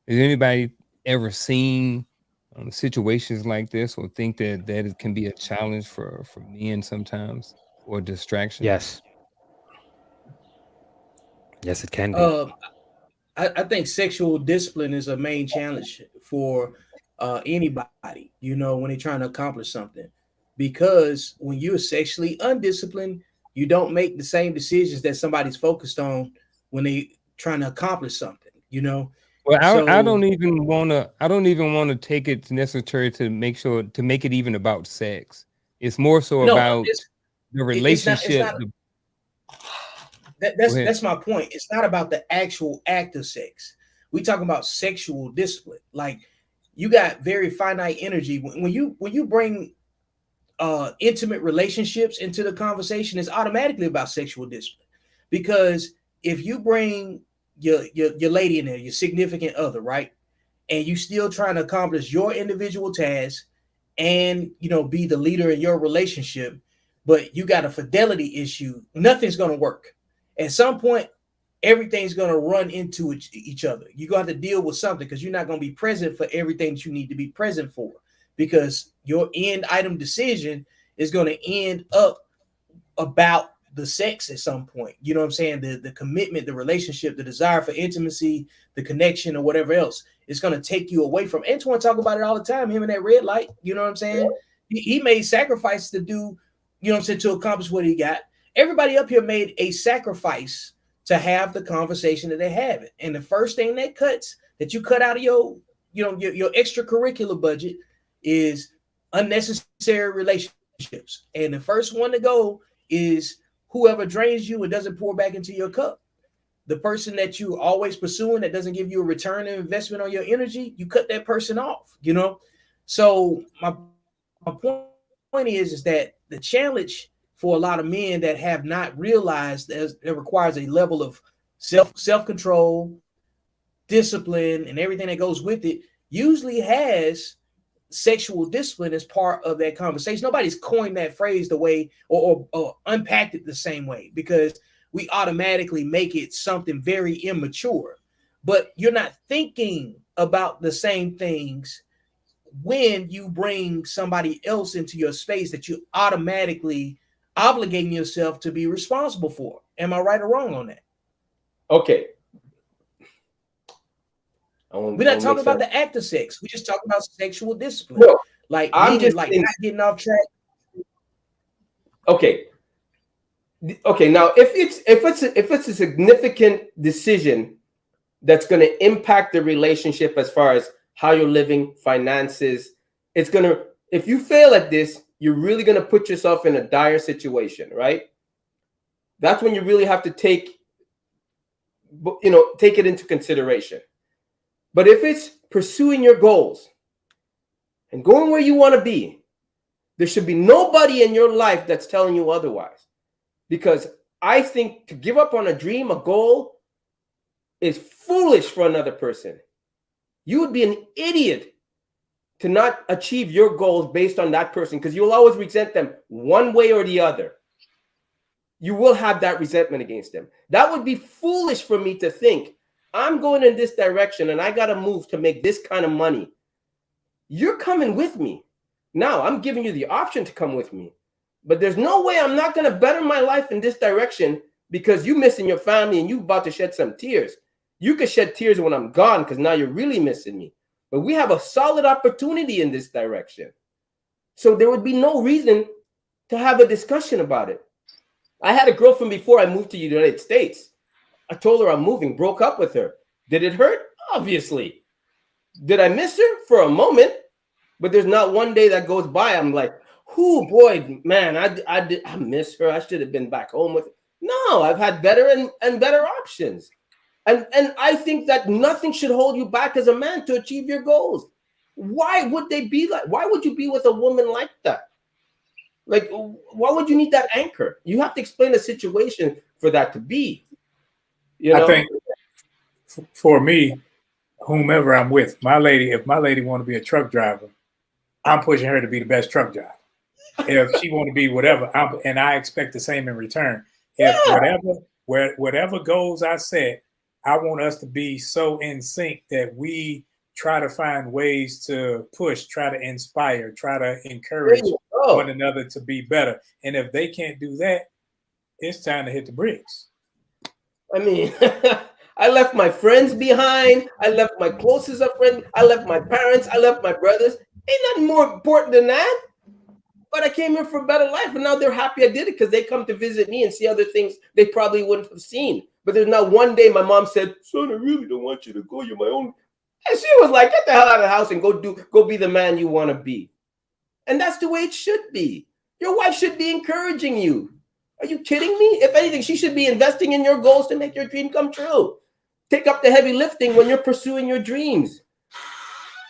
anybody ever seen situations like this, or think that it can be a challenge for men sometimes, or distraction? Yes. Yes, it can be. Um, I think sexual discipline is a main challenge for anybody, when they're trying to accomplish something. Because when you're sexually undisciplined, you don't make the same decisions that somebody's focused on when they trying to accomplish something. Well, I So don't even wanna take it necessary to make it even about sex. It's more so no, about the it's relationship. not Go ahead. that's my point. It's not about the actual act of sex. We talking about sexual discipline. Like, you got very finite energy when you bring intimate relationships into the conversation. Is automatically about sexual discipline, because if you bring your lady in there, your significant other, right, and you still trying to accomplish your individual tasks and be the leader in your relationship, but you got a fidelity issue, nothing's going to work. At some point, everything's going to run into each other. You're going to have to deal with something, because you're not going to be present for everything that you need to be present for, because your end item decision is going to end up about the sex at some point. You know what I'm saying? The commitment, the relationship, the desire for intimacy, the connection, or whatever else. It's going to take you away from. Antoine talk about it all the time. Him and that red light. You know what I'm saying? He made sacrifices to do. You know what I'm saying, to accomplish what he got. Everybody up here made a sacrifice to have the conversation that they have it. And the first thing that you cut out of your extracurricular budget is unnecessary relationships. And the first one to go is whoever drains you and doesn't pour back into your cup. The person that you always pursuing that doesn't give you a return of investment on your energy, you cut that person off. So my point is that the challenge for a lot of men that have not realized that it requires a level of self-control, discipline, and everything that goes with it, usually has sexual discipline as part of that conversation. Nobody's coined that phrase the way or unpacked it the same way, because we automatically make it something very immature. But you're not thinking about the same things when you bring somebody else into your space that you automatically obligating yourself to be responsible for. Am I right or wrong on that? Okay. We're not talking about the act of sex. We just talking about sexual discipline. No, Like I'm meaning just like saying. not getting off track. Okay. Okay. Now, if it's a significant decision that's going to impact the relationship as far as how you're living, finances, it's going to. If you fail at this, you're really going to put yourself in a dire situation, right? That's when you really have to take it into consideration. But if it's pursuing your goals and going where you want to be, there should be nobody in your life that's telling you otherwise. Because I think to give up on a dream, a goal, is foolish for another person. You would be an idiot to not achieve your goals based on that person, because you'll always resent them one way or the other. You will have that resentment against them. That would be foolish for me to think, I'm going in this direction and I got to move to make this kind of money. You're coming with me. Now, I'm giving you the option to come with me. But there's no way I'm not going to better my life in this direction because you missing your family and you about to shed some tears. You could shed tears when I'm gone because now you're really missing me. But we have a solid opportunity in this direction. So there would be no reason to have a discussion about it. I had a girlfriend before I moved to the United States. I told her I'm moving, broke up with her. Did it hurt? Obviously. Did I miss her? For a moment. But there's not one day that goes by I'm like, oh boy, man, I miss her. I should have been back home with her. No, I've had better and better options. And I think that nothing should hold you back as a man to achieve your goals. Why would they be like? Why would you be with a woman like that? Like, why would you need that anchor? You have to explain the situation for that to be. I think for me, whomever I'm with, if my lady want to be a truck driver, I'm pushing her to be the best truck driver. If she want to be whatever, and I expect the same in return. If whatever goals I set, I want us to be so in sync that we try to find ways to push, try to inspire, try to encourage one another to be better. And if they can't do that, it's time to hit the bricks. I mean, I left my friends behind. I left my closest of friends. I left my parents. I left my brothers. Ain't nothing more important than that. But I came here for a better life, and now they're happy I did it because they come to visit me and see other things they probably wouldn't have seen. But there's not one day my mom said, "Son, I really don't want you to go. You're my own." And she was like, "Get the hell out of the house and go be the man you want to be." And that's the way it should be. Your wife should be encouraging you. Are you kidding me? If anything, she should be investing in your goals to make your dream come true. Take up the heavy lifting when you're pursuing your dreams.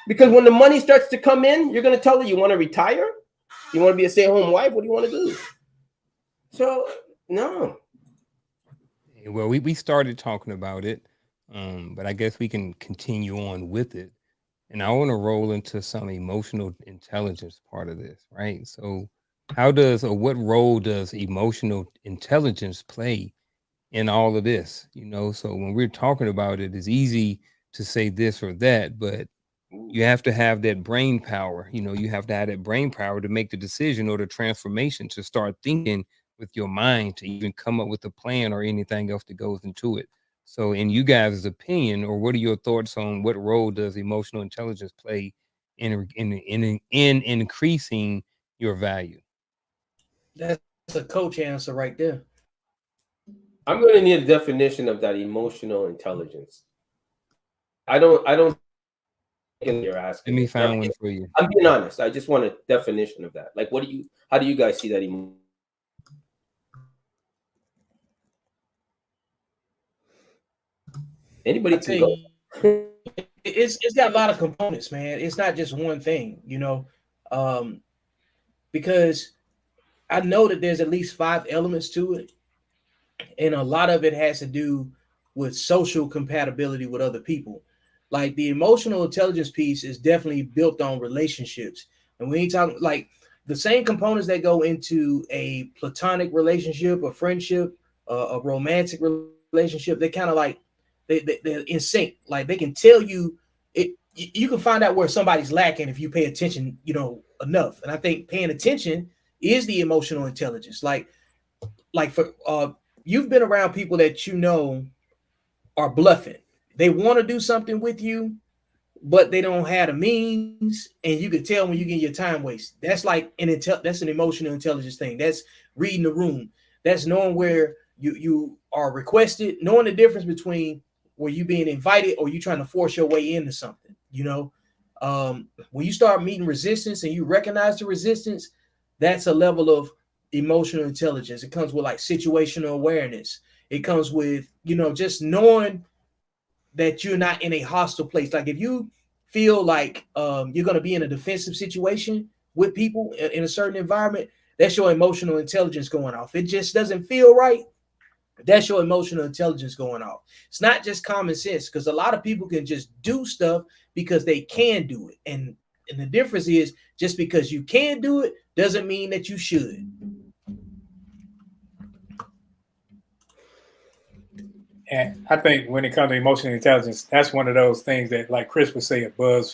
Because when the money starts to come in, you're going to tell her you want to retire? You want to be a stay-at-home wife? What do you want to do? So, no. Well, we started talking about it, but I guess we can continue on with it. And I want to roll into some emotional intelligence part of this, right? So, what role does emotional intelligence play in all of this? So when we're talking about it, it's easy to say this or that, but you have to have that brain power. You have to have that brain power to make the decision or the transformation to start thinking with your mind to even come up with a plan or anything else that goes into it. So in you guys' opinion, or what are your thoughts on what role does emotional intelligence play in increasing your value? That's a coach answer right there. I'm going to need a definition of that emotional intelligence. I don't think you're asking. Let me find one for you. I'm being honest. I just want a definition of that. Like, how do you guys see that emotion? Anybody can go. It's got a lot of components, man. It's not just one thing, because I know that there's at least 5 elements to it, and a lot of it has to do with social compatibility with other people. Like the emotional intelligence piece is definitely built on relationships, and we ain't talking like the same components that go into a platonic relationship, a friendship, a romantic relationship. They kind of like they're in sync. Like they can tell you it. You can find out where somebody's lacking if you pay attention, enough. And I think paying attention is the emotional intelligence. Like for you've been around people that are bluffing. They want to do something with you, but they don't have the means, and you can tell when you get your time waste. That's like that's an emotional intelligence thing. That's reading the room. That's knowing where you are requested, knowing the difference between where you being invited or you trying to force your way into something. When you start meeting resistance and you recognize the resistance, that's a level of emotional intelligence. It comes with like situational awareness. It comes with just knowing that you're not in a hostile place. Like if you feel like you're going to be in a defensive situation with people in a certain environment, that's your emotional intelligence going off. It just doesn't feel right. That's your emotional intelligence going off. It's not just common sense, because a lot of people can just do stuff because they can do it. And the difference is, just because you can do it doesn't mean that you should. And I think when it comes to emotional intelligence, that's one of those things that, like Chris would say, a buzz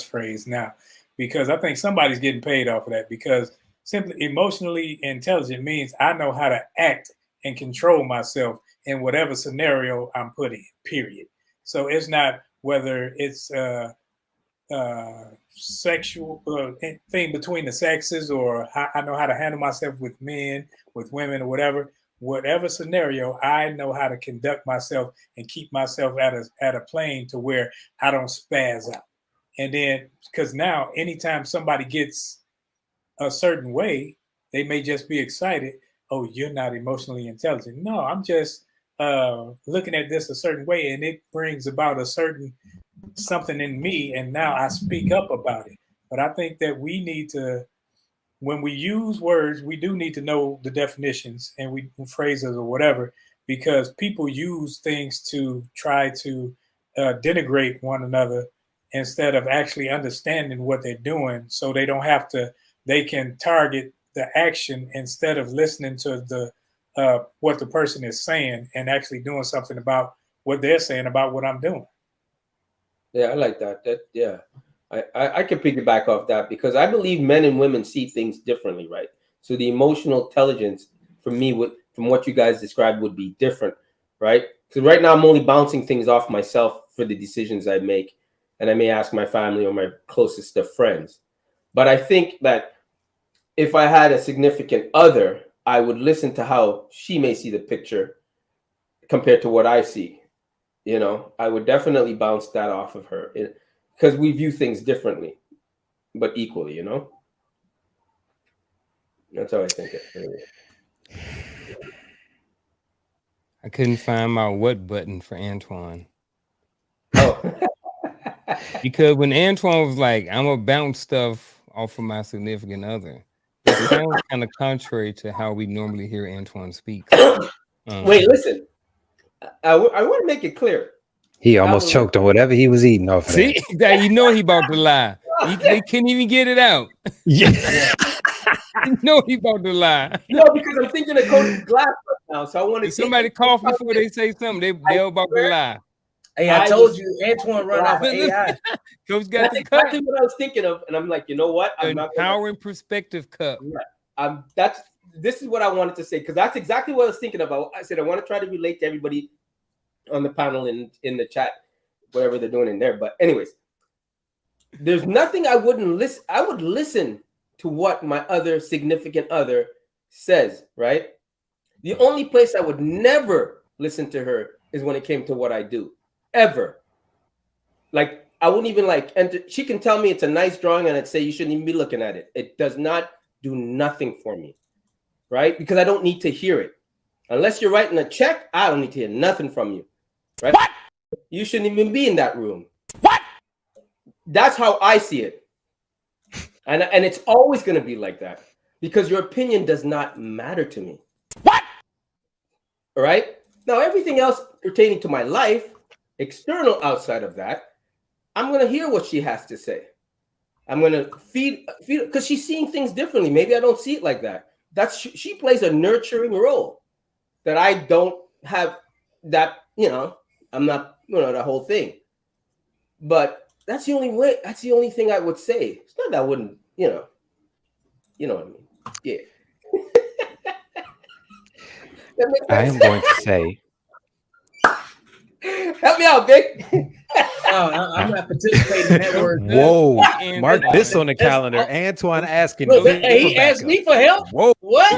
phrase now, because I think somebody's getting paid off of that. Because simply emotionally intelligent means I know how to act and control myself in whatever scenario I'm put in. Period. So it's not whether it's sexual thing between the sexes, or I know how to handle myself with men, with women, or whatever scenario. I know how to conduct myself and keep myself at a plane to where I don't spaz out. And then, because now anytime somebody gets a certain way, they may just be excited. Oh, you're not emotionally intelligent. No, I'm just looking at this a certain way, and it brings about a certain something in me, and now I speak up about it. But I think that we need to, when we use words, we do need to know the definitions and phrases or whatever, because people use things to try to denigrate one another instead of actually understanding what they're doing. So they don't have to, they can target the action instead of listening to the what the person is saying and actually doing something about what they're saying about what I'm doing. Yeah, I like that. Yeah, I can piggyback off that, because I believe men and women see things differently, right? So the emotional intelligence for me, from what you guys described, would be different, right? Because right now I'm only bouncing things off myself for the decisions I make, and I may ask my family or my closest of friends. But I think that if I had a significant other, I would listen to how she may see the picture compared to what I see. I would definitely bounce that off of her, because we view things differently, but equally. That's how I think it. Anyway. I couldn't find my what button for Antoine. Oh, Because when Antoine was like, I'm gonna bounce stuff off of my significant other, it sounds kind of contrary to how we normally hear Antoine speak. wait, listen. I want to make it clear. He That almost was choked on whatever he was eating off of See, that. that he about to lie. They couldn't even get it out. Yeah. He he about to lie. no, because I'm thinking of Coach Glass right now, so I want to If somebody cough before they say something, they're about to lie. Hey, I told you, Antoine run off of AI. Coach got That's the cup. exactly what I was thinking of, and I'm like, you know what? I'm not Empowering perspective cup. Yeah. This is what I wanted to say, because that's exactly what I was thinking about. I said I want to try to relate to everybody on the panel in the chat, whatever they're doing in there. But anyways, there's nothing I wouldn't listen. I would listen to what my other significant other says, right? The only place I would never listen to her is when it came to what I do, ever. Like, I wouldn't even enter. She can tell me it's a nice drawing and I'd say you shouldn't even be looking at it. It does not do nothing for me, right? Because I don't need to hear it. Unless you're writing a check, I don't need to hear nothing from you, right? What? You shouldn't even be in that room. What? That's how I see it. And it's always going to be like that, because your opinion does not matter to me. What? All right? Now, everything else pertaining to my life, external outside of that, I'm going to hear what she has to say. I'm going to feed, because she's seeing things differently. Maybe I don't see it like that. She plays a nurturing role that I don't have. That, I'm not, the whole thing. But that's the only way. That's the only thing I would say. It's not that I wouldn't, you know what I mean? Yeah. I am going to say Help me out, Vic. I'm not participating in that word. Whoa. And Mark this on the That's calendar. Antoine asking look. Vic Hey, for he asked backup. me for help. Whoa. What?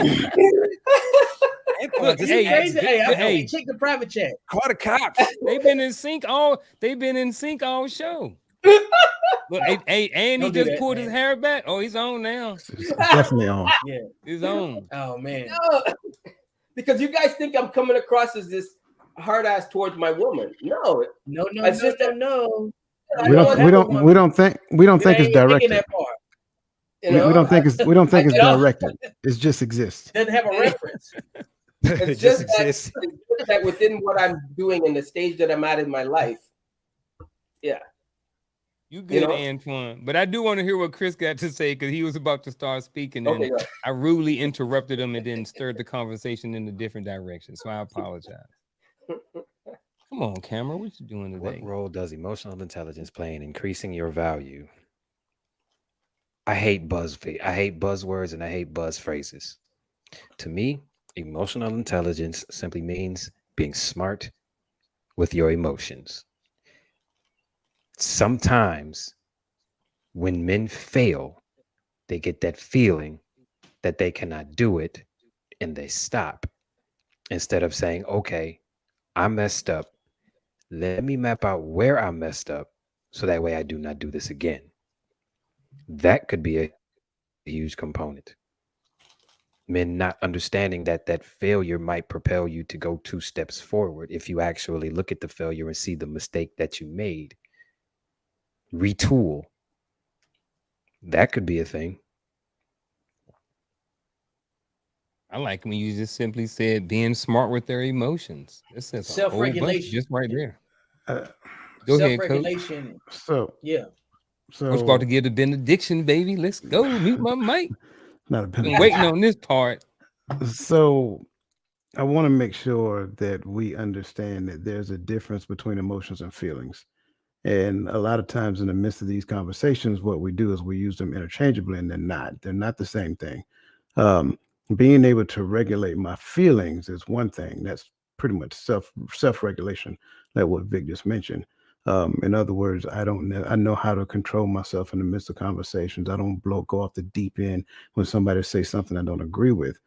Antoine Look, just You hey, asked crazy? Vic Hey, for let hey, me check the private chat. call the cops. they've been in sync all show. Look, and he Don't do just that, pulled his man. hair back. Oh, he's on now. It's definitely on. Yeah. He's on. Oh man. No, because you guys think I'm coming across as this hard ass towards my woman. No, No, no, it's no, just no, that no. I You We don't don't don't want we have a don't woman. we don't It think it's ain't thinking directed. that part. you We know. don't think I it's get off. directed. It just exists. Doesn't have a reference. It It's just just that exists. it's just that within what I'm doing in the stage that I'm at in my life, yeah, You you good, know. Antoine. But I do want to hear what Chris got to say because he was about to start speaking Okay, and go. I rudely interrupted him and then stirred the conversation in a different direction. So I apologize. Come on, camera. What you doing What today? role does emotional intelligence play in increasing your value? I hate I hate buzzwords and I hate buzz phrases. To me, emotional intelligence simply means being smart with your emotions. Sometimes when men fail, they get that feeling that they cannot do it and they stop instead of saying, okay, I messed up. Let me map out where I messed up so that way I do not do this again. That could be a huge component. Men not understanding that that failure might propel you to go 2 steps forward if you actually look at the failure and see the mistake that you made. Retool. That could be a thing. I like when you just simply said being smart with their emotions. This says a whole bunch Self-regulation. just right there. Uh, Go ahead, coach. Self-regulation. so Yeah. Coach about to so give the benediction, baby. Let's go. Mute my mic. not a Been waiting benediction. on this part. So I want to make sure that we understand that there's a difference between emotions and feelings. And a lot of times in the midst of these conversations, what we do is we use them interchangeably, and they're not. They're not the same thing. Um, Being able to regulate my feelings is one thing. That's pretty much self regulation, like what Vic just mentioned. In other words, I know how to control myself in the midst of conversations. I don't go off the deep end when somebody says something I don't agree with.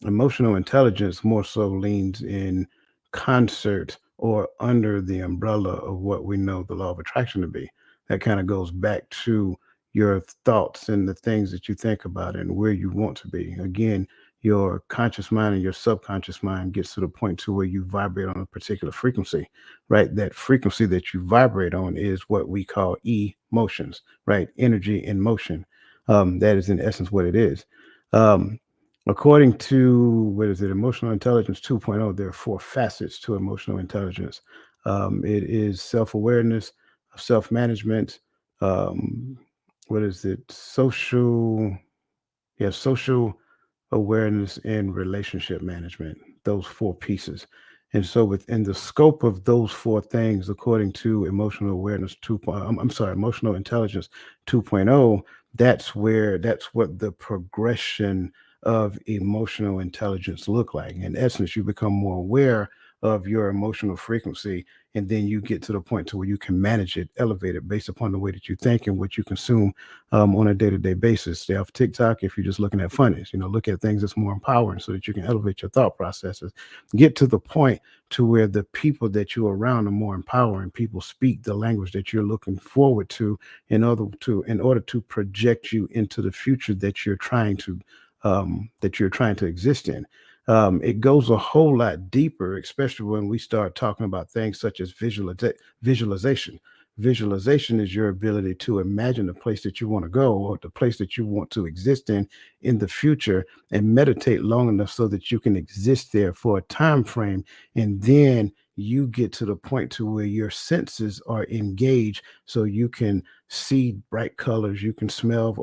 Emotional intelligence more so leans in concert or under the umbrella of what we know the law of attraction to be. That kind of goes back to your thoughts and the things that you think about and where you want to be. Again, your conscious mind and your subconscious mind gets to the point to where you vibrate on a particular frequency, right? That frequency that you vibrate on is what we call emotions, right? Energy in motion. That is in essence what it is. Um, According to what is it, emotional intelligence 2.0, there are 4 facets to emotional intelligence. It is self awareness, self management, um, what is it, social awareness and relationship management, those 4 pieces. And so within the scope of those 4 things, according to emotional awareness 2. I'm sorry, emotional intelligence 2.0, that's what the progression of emotional intelligence look like. In essence, you become more aware of your emotional frequency, and then you get to the point to where you can manage it, elevate it based upon the way that you think and what you consume on a day-to-day basis. Stay off TikTok if you're just looking at funnies. Look at things that's more empowering so that you can elevate your thought processes. Get to the point to where the people that you're around are more empowering. People speak the language that you're looking forward to in order to project you into the future that you're trying to exist in. It goes a whole lot deeper, especially when we start talking about things such as visualization. Visualization is your ability to imagine the place that you want to go or the place that you want to exist in the future, and meditate long enough so that you can exist there for a time frame, and then you get to the point to where your senses are engaged so you can see bright colors, you can smell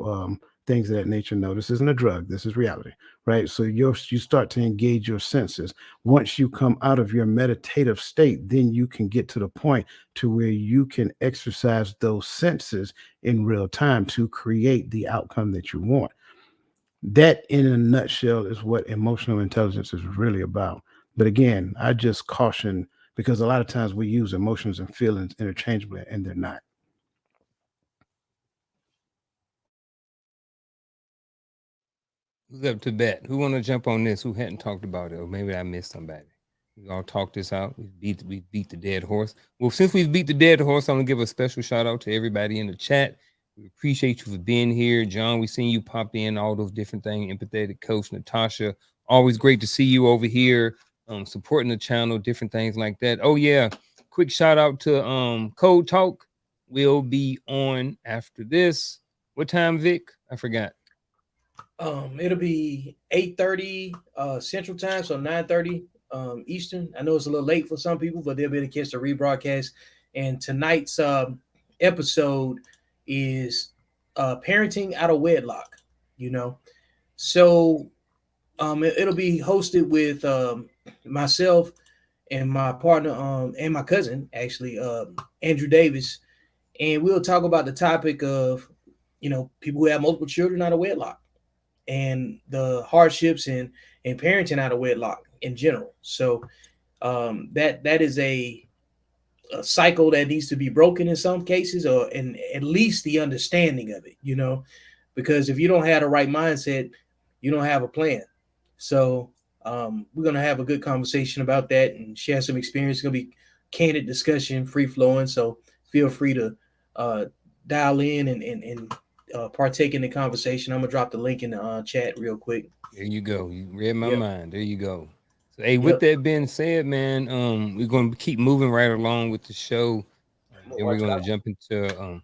things of that nature. No, this isn't a drug, this is reality, right? So you start to engage your senses. Once you come out of your meditative state, then you can get to the point to where you can exercise those senses in real time to create the outcome that you want. That, in a nutshell, is what emotional intelligence is really about. But again, I just caution because a lot of times we use emotions and feelings interchangeably, and they're not. Who's up to bat? Who want to jump on this? Who hadn't talked about it? Or maybe I missed somebody. We all talked this out. We beat the dead horse. Well, since we've beat the dead horse, I'm gonna give a special shout out to everybody in the chat. We appreciate you for being here, John. We seen you pop in, all those different things. Empathetic coach Natasha, always great to see you over here, supporting the channel, different things like that. Oh yeah, quick shout out to Code Talk. Will be on after this. What time, Vic? I forgot. It'll be 8:30 Central Time, so 9:30 Eastern. I know it's a little late for some people, but they'll be able to catch the rebroadcast. And tonight's episode is parenting out of wedlock. You know, so it'll be hosted with myself and my partner and my cousin actually, Andrew Davis, and we'll talk about the topic of people who have multiple children out of wedlock and the hardships and parenting out of wedlock in general. So that is a cycle that needs to be broken in some cases, or and at least the understanding of it. Because if you don't have the right mindset, you don't have a plan. So we're gonna have a good conversation about that and share some experience. It's gonna be candid discussion, free flowing. So feel free to uh, dial in and partake in the conversation. I'm gonna drop the link in the chat real quick. There you go. You read my Yep. mind. There you go. So, hey, with Yep. that being said, man, we're gonna keep moving right along with the show. Then we're gonna jump into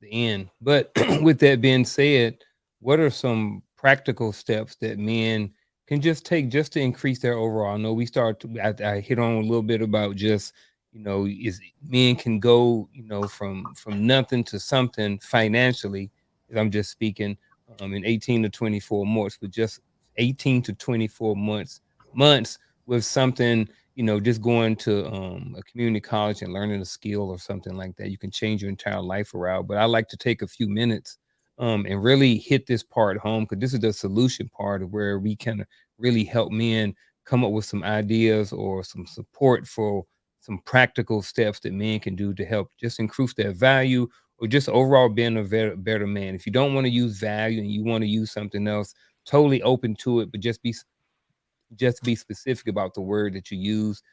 the end. But with that being said, what are some practical steps that men can just take just to increase their overall? I know we start to, I hit on a little bit about just, is men can go, from nothing to something financially. I'm just speaking in 18 to 24 months, with just 18 to 24 months with something, just going to a community college and learning a skill or something like that. You can change your entire life around. But I like to take a few minutes and really hit this part home, because this is the solution part of where we can really help men come up with some ideas or some support for some practical steps that men can do to help just increase their value or just overall being a better man. If you don't want to use value and you want to use something else, totally open to it, but just be specific about the word that you use.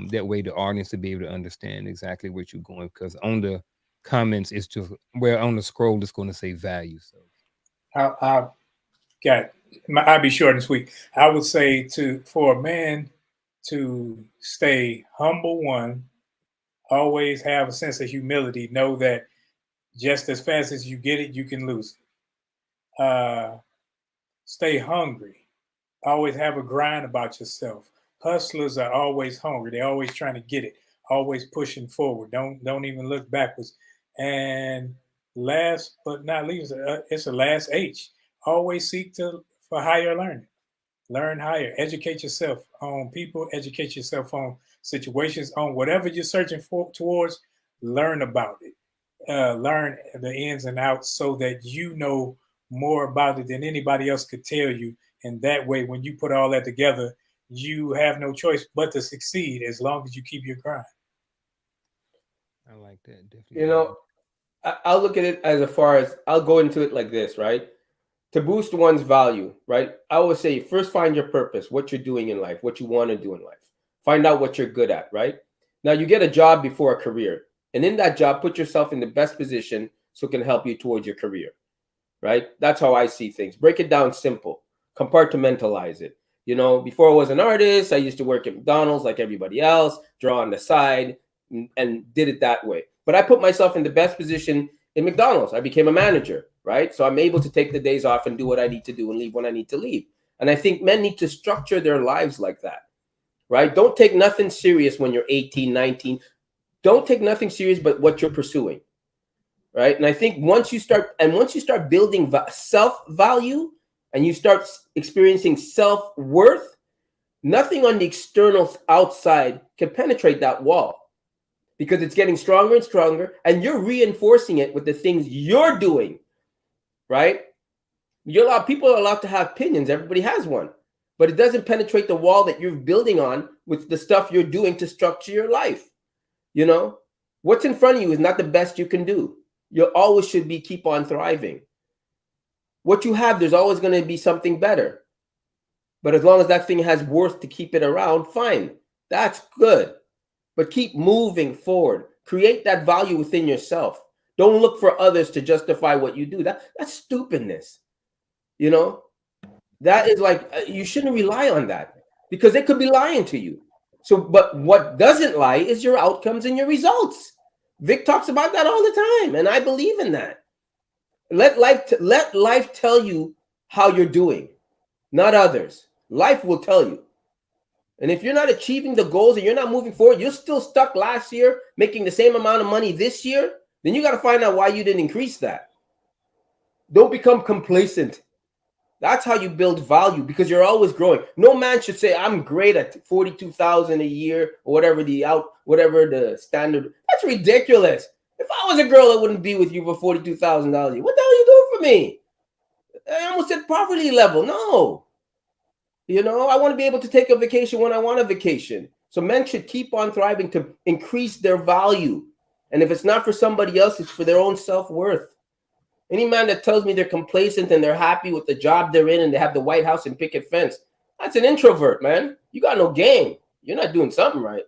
That way the audience will be able to understand exactly what you're going, because on the comments it's just, where on the scroll it's going to say value. So I got. I'll be short and sweet. I would say for a man to stay humble, one, always have a sense of humility. Know that just as fast as you get it, you can lose it. Stay hungry. Always have a grind about yourself. Hustlers are always hungry. They're always trying to get it. Always pushing forward. Don't even look backwards. And last but not least, it's the last H. Always seek for higher learning. Learn higher. Educate yourself on people. Educate yourself on situations. On whatever you're searching towards. Learn about it. Learn the ins and outs so that you know more about it than anybody else could tell you. And that way, when you put all that together, you have no choice but to succeed as long as you keep your grind. I like that. Definitely. I'll look at it as far as I'll go into it like this, right? To boost one's value, right? I always say first find your purpose, what you're doing in life, what you want to do in life. Find out what you're good at, right? Now you get a job before a career. And in that job, put yourself in the best position so it can help you towards your career, right? That's how I see things. Break it down simple. Compartmentalize it. Before I was an artist, I used to work at McDonald's like everybody else, draw on the side, and did it that way. But I put myself in the best position in McDonald's. I became a manager, right? So I'm able to take the days off and do what I need to do and leave when I need to leave. And I think men need to structure their lives like that, right? Don't take nothing serious when you're 18, 19. Don't take nothing serious but what you're pursuing, right? And I think once you start building self-value and you start experiencing self-worth, nothing on the external outside can penetrate that wall, because it's getting stronger and stronger, and you're reinforcing it with the things you're doing, right? People are allowed to have opinions. Everybody has one, but it doesn't penetrate the wall that you're building on with the stuff you're doing to structure your life. You know, what's in front of you is not the best you can do. You always should be keep on thriving. What you have, there's always going to be something better. But as long as that thing has worth to keep it around, fine. That's good. But keep moving forward. Create that value within yourself. Don't look for others to justify what you do. That's stupidness. You know, that is like, you shouldn't rely on that because they could be lying to you. So, but what doesn't lie is your outcomes and your results. Vic talks about that all the time, and I believe in that. Let life tell you how you're doing, not others. Life will tell you. And if you're not achieving the goals and you're not moving forward, you're still stuck last year making the same amount of money this year, then you got to find out why you didn't increase that. Don't become complacent. That's how you build value, because you're always growing. No man should say, I'm great at 42,000 a year or whatever the standard. That's ridiculous. If I was a girl, I wouldn't be with you for $42,000 a year. What the hell are you doing for me? I almost said poverty level. No. You know, I want to be able to take a vacation when I want a vacation. So men should keep on thriving to increase their value. And if it's not for somebody else, it's for their own self-worth. Any man that tells me they're complacent and they're happy with the job they're in and they have the White House and picket fence, that's an introvert, man. You got no game. You're not doing something right.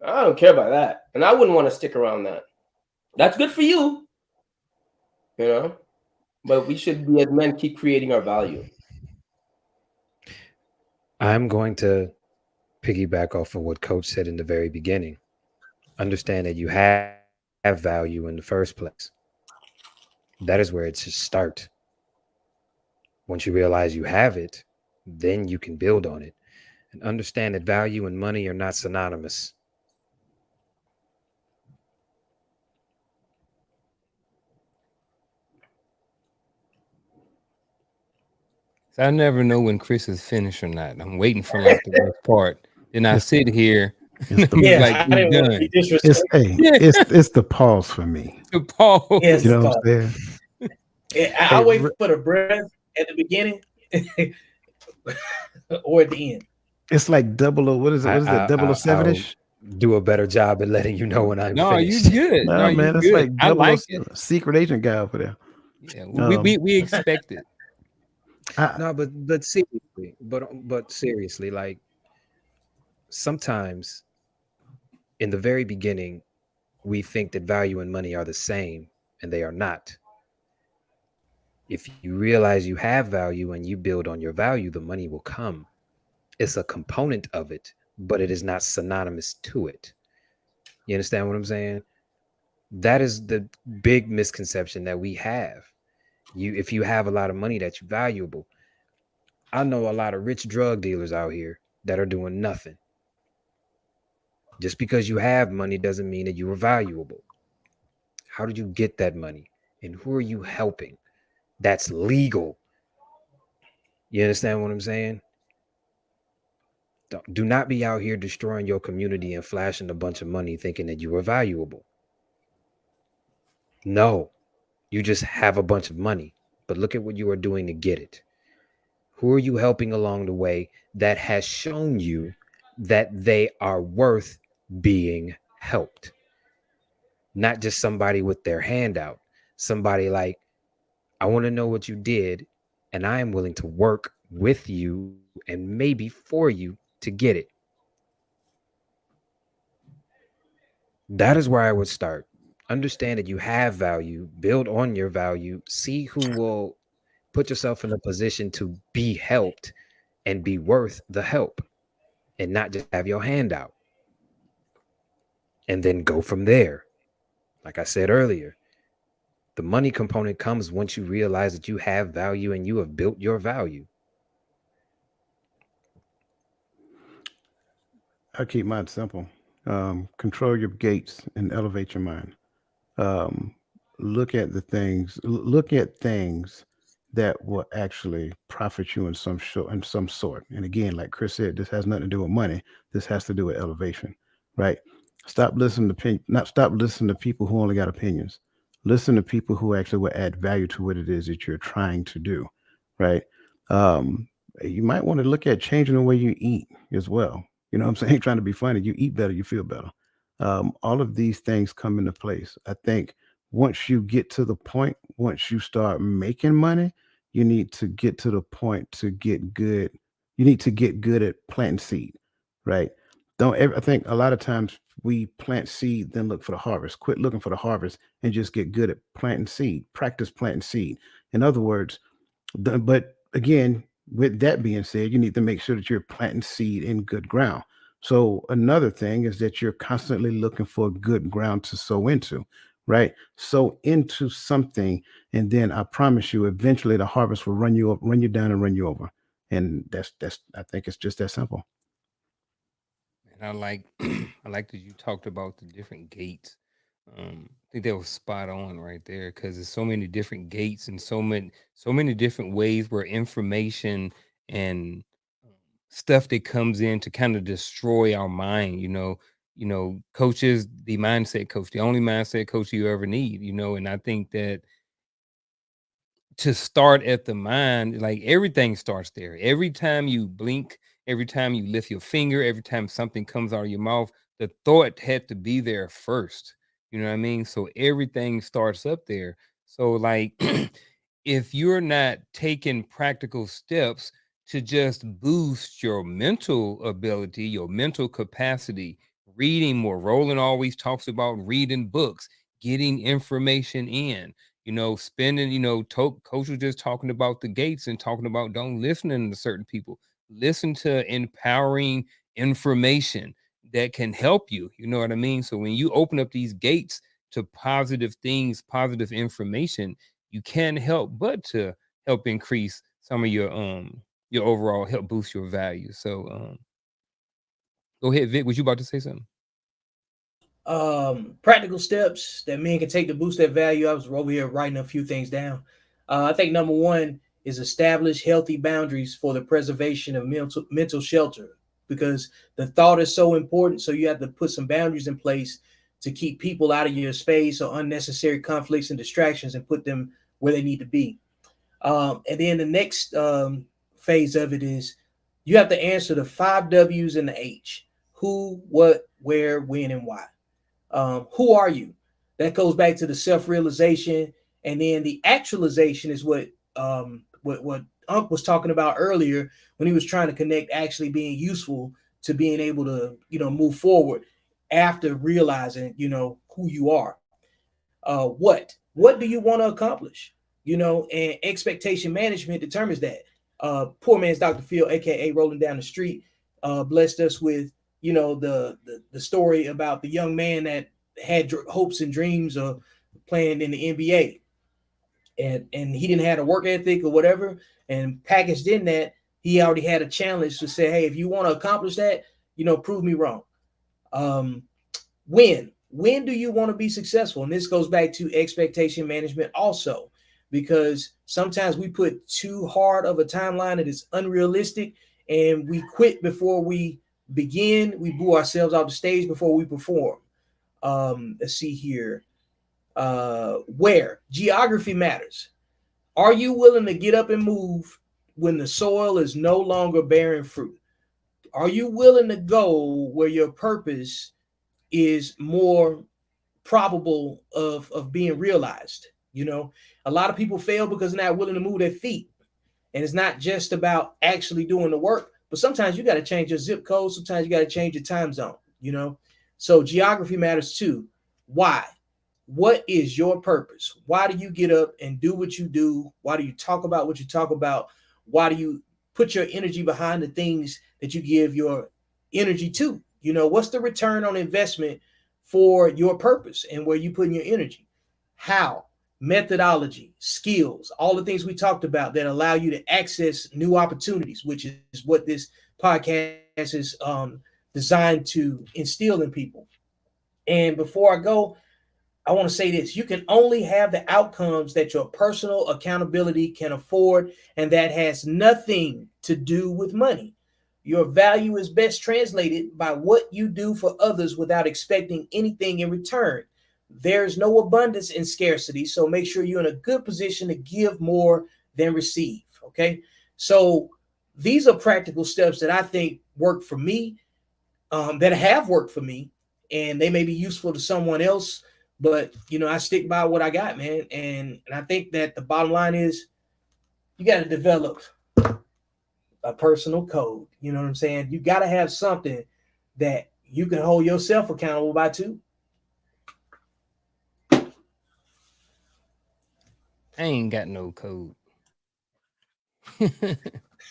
I don't care about that. And I wouldn't want to stick around that. That's good for you, you know. But we should be, as men, keep creating our value. I'm going to piggyback off of what Coach said in the very beginning. Understand that you have value in the first place. That is where it should start. Once you realize you have it, then you can build on it. And understand that value and money are not synonymous. So I never know when Chris is finished or not. I'm waiting for like the worst part. Then I It's, sit here and it's I'm the Yeah, like, I he's didn't want to be done. it's disrespectful. hey, Yeah, it's the pause for me. the pause. Yes, You know what Paul. I'm saying? Yeah, I Hey, wait for the breath at the beginning or at the end. it's like double o what is it? What is that? Double o seven I'll ish? do a better job at letting you know when I'm No, you finished. good. No, No, you man, it's good. like I double o like it. seven. Secret agent guy over there. Yeah, Um, we expect it. I, No, but seriously, like sometimes in the very beginning, we think that value and money are the same, and they are not. If you realize you have value and you build on your value, the money will come. It's a component of it, but it is not synonymous to it. You understand what I'm saying? That is the big misconception that we have. If you have a lot of money, that you're valuable. I know a lot of rich drug dealers out here that are doing nothing. Just because you have money doesn't mean that you are valuable. How did you get that money? And who are you helping? That's legal. You understand what I'm saying? Do not be out here destroying your community and flashing a bunch of money thinking that you are valuable. No, you just have a bunch of money, but look at what you are doing to get it. Who are you helping along the way that has shown you that they are worth being helped? Not just somebody with their hand out. Somebody like, I want to know what you did, and I am willing to work with you and maybe for you to get it. That is where I would start. Understand that you have value, build on your value, see who will put yourself in a position to be helped and be worth the help and not just have your hand out. And then go from there. Like I said earlier, the money component comes once you realize that you have value and you have built your value. I keep mine simple. Control your gates and elevate your mind. Um, look at things that will actually profit you in some sort. And again, like Chris said, this has nothing to do with money. This has to do with elevation, right? Stop listening to people who only got opinions. Listen to people who actually will add value to what it is that you're trying to do, right? Um, You might want to look at changing the way you eat as well. You know what I'm saying? Trying to be funny. You eat better, you feel better. All of these things come into place. I think once you get to the point, once you start making money, you need to get to the point to get good. You need to get good at planting seed, right? Don't ever, I think a lot of times we plant seed, then look for the harvest. Quit looking for the harvest and just get good at planting seed. Practice planting seed. In other words, but again, with that being said, you need to make sure that you're planting seed in good ground. So another thing is that you're constantly looking for good ground to sow into, right? Sow into something, and then I promise you, eventually the harvest will run you up, run you down, and run you over. And that's I think it's just that simple. And I like I like that you talked about the different gates. I think that was spot on right there because there's so many different gates and so many different ways where information and um, stuff that comes in to kind of destroy our mind. Coach is the mindset coach, the only mindset coach you ever need. And I think that to start at the mind, like everything starts there. Every time you blink, every time you lift your finger, every time something comes out of your mouth, the thought had to be there first. You know what I mean? So everything starts up there. So, like, if you're not taking practical steps to just boost your mental ability, your mental capacity, reading more, Roland always talks about reading books, getting information in, spending, coach was just talking about the gates and talking about don't listen to certain people. Listen to empowering information that can help you. You know what I mean? So when you open up these gates to positive things, positive information, you can't help but to help increase some of your overall help boost your value. So go ahead, Vic. Was you about to say something? Practical steps that men can take to boost their value. I was over here writing a few things down. I think number one is establish healthy boundaries for the preservation of mental shelter because the thought is so important. So you have to put some boundaries in place to keep people out of your space or unnecessary conflicts and distractions and put them where they need to be. And then the next phase of it is you have to answer the five W's and the H: who, what, where, when, and why. Who are you? That goes back to the self-realization, and then the actualization is what Unc was talking about earlier when he was trying to connect actually being useful to being able to move forward after realizing who you are. What do you want to accomplish? And expectation management determines that. Poor man's Dr. Phil, aka Rolling Down the Street, blessed us with the story about the young man that had hopes and dreams of playing in the NBA, and he didn't have a work ethic or whatever, and packaged in that he already had a challenge to say, hey, if you want to accomplish that, prove me wrong. Um, when do you want to be successful? And this goes back to expectation management also, because sometimes we put too hard of a timeline that is unrealistic, and we quit before we begin. We boo ourselves off the stage before we perform. Let's see here. Where geography matters. Are you willing to get up and move when the soil is no longer bearing fruit? Are you willing to go where your purpose is more probable of being realized? A lot of people fail because they're not willing to move their feet. And it's not just about actually doing the work, but sometimes you got to change your zip code. Sometimes you got to change your time zone. So geography matters too. Why? What is your purpose? Why do you get up and do what you do? Why do you talk about what you talk about? Why do you put your energy behind the things that you give your energy to? What's the return on investment for your purpose and where you put in your energy? How? Methodology, skills, all the things we talked about that allow you to access new opportunities, which is what this podcast is designed to instill in people. And before I go, I want to say this: you can only have the outcomes that your personal accountability can afford, and that has nothing to do with money. Your value is best translated by what you do for others without expecting anything in return. There's no abundance in scarcity, so make sure you're in a good position to give more than receive. Okay, so these are practical steps that I think work for me, that have worked for me, and they may be useful to someone else. But I stick by what I got, man. And I think that the bottom line is you got to develop a personal code. You know what I'm saying? You got to have something that you can hold yourself accountable by too. I ain't got no code.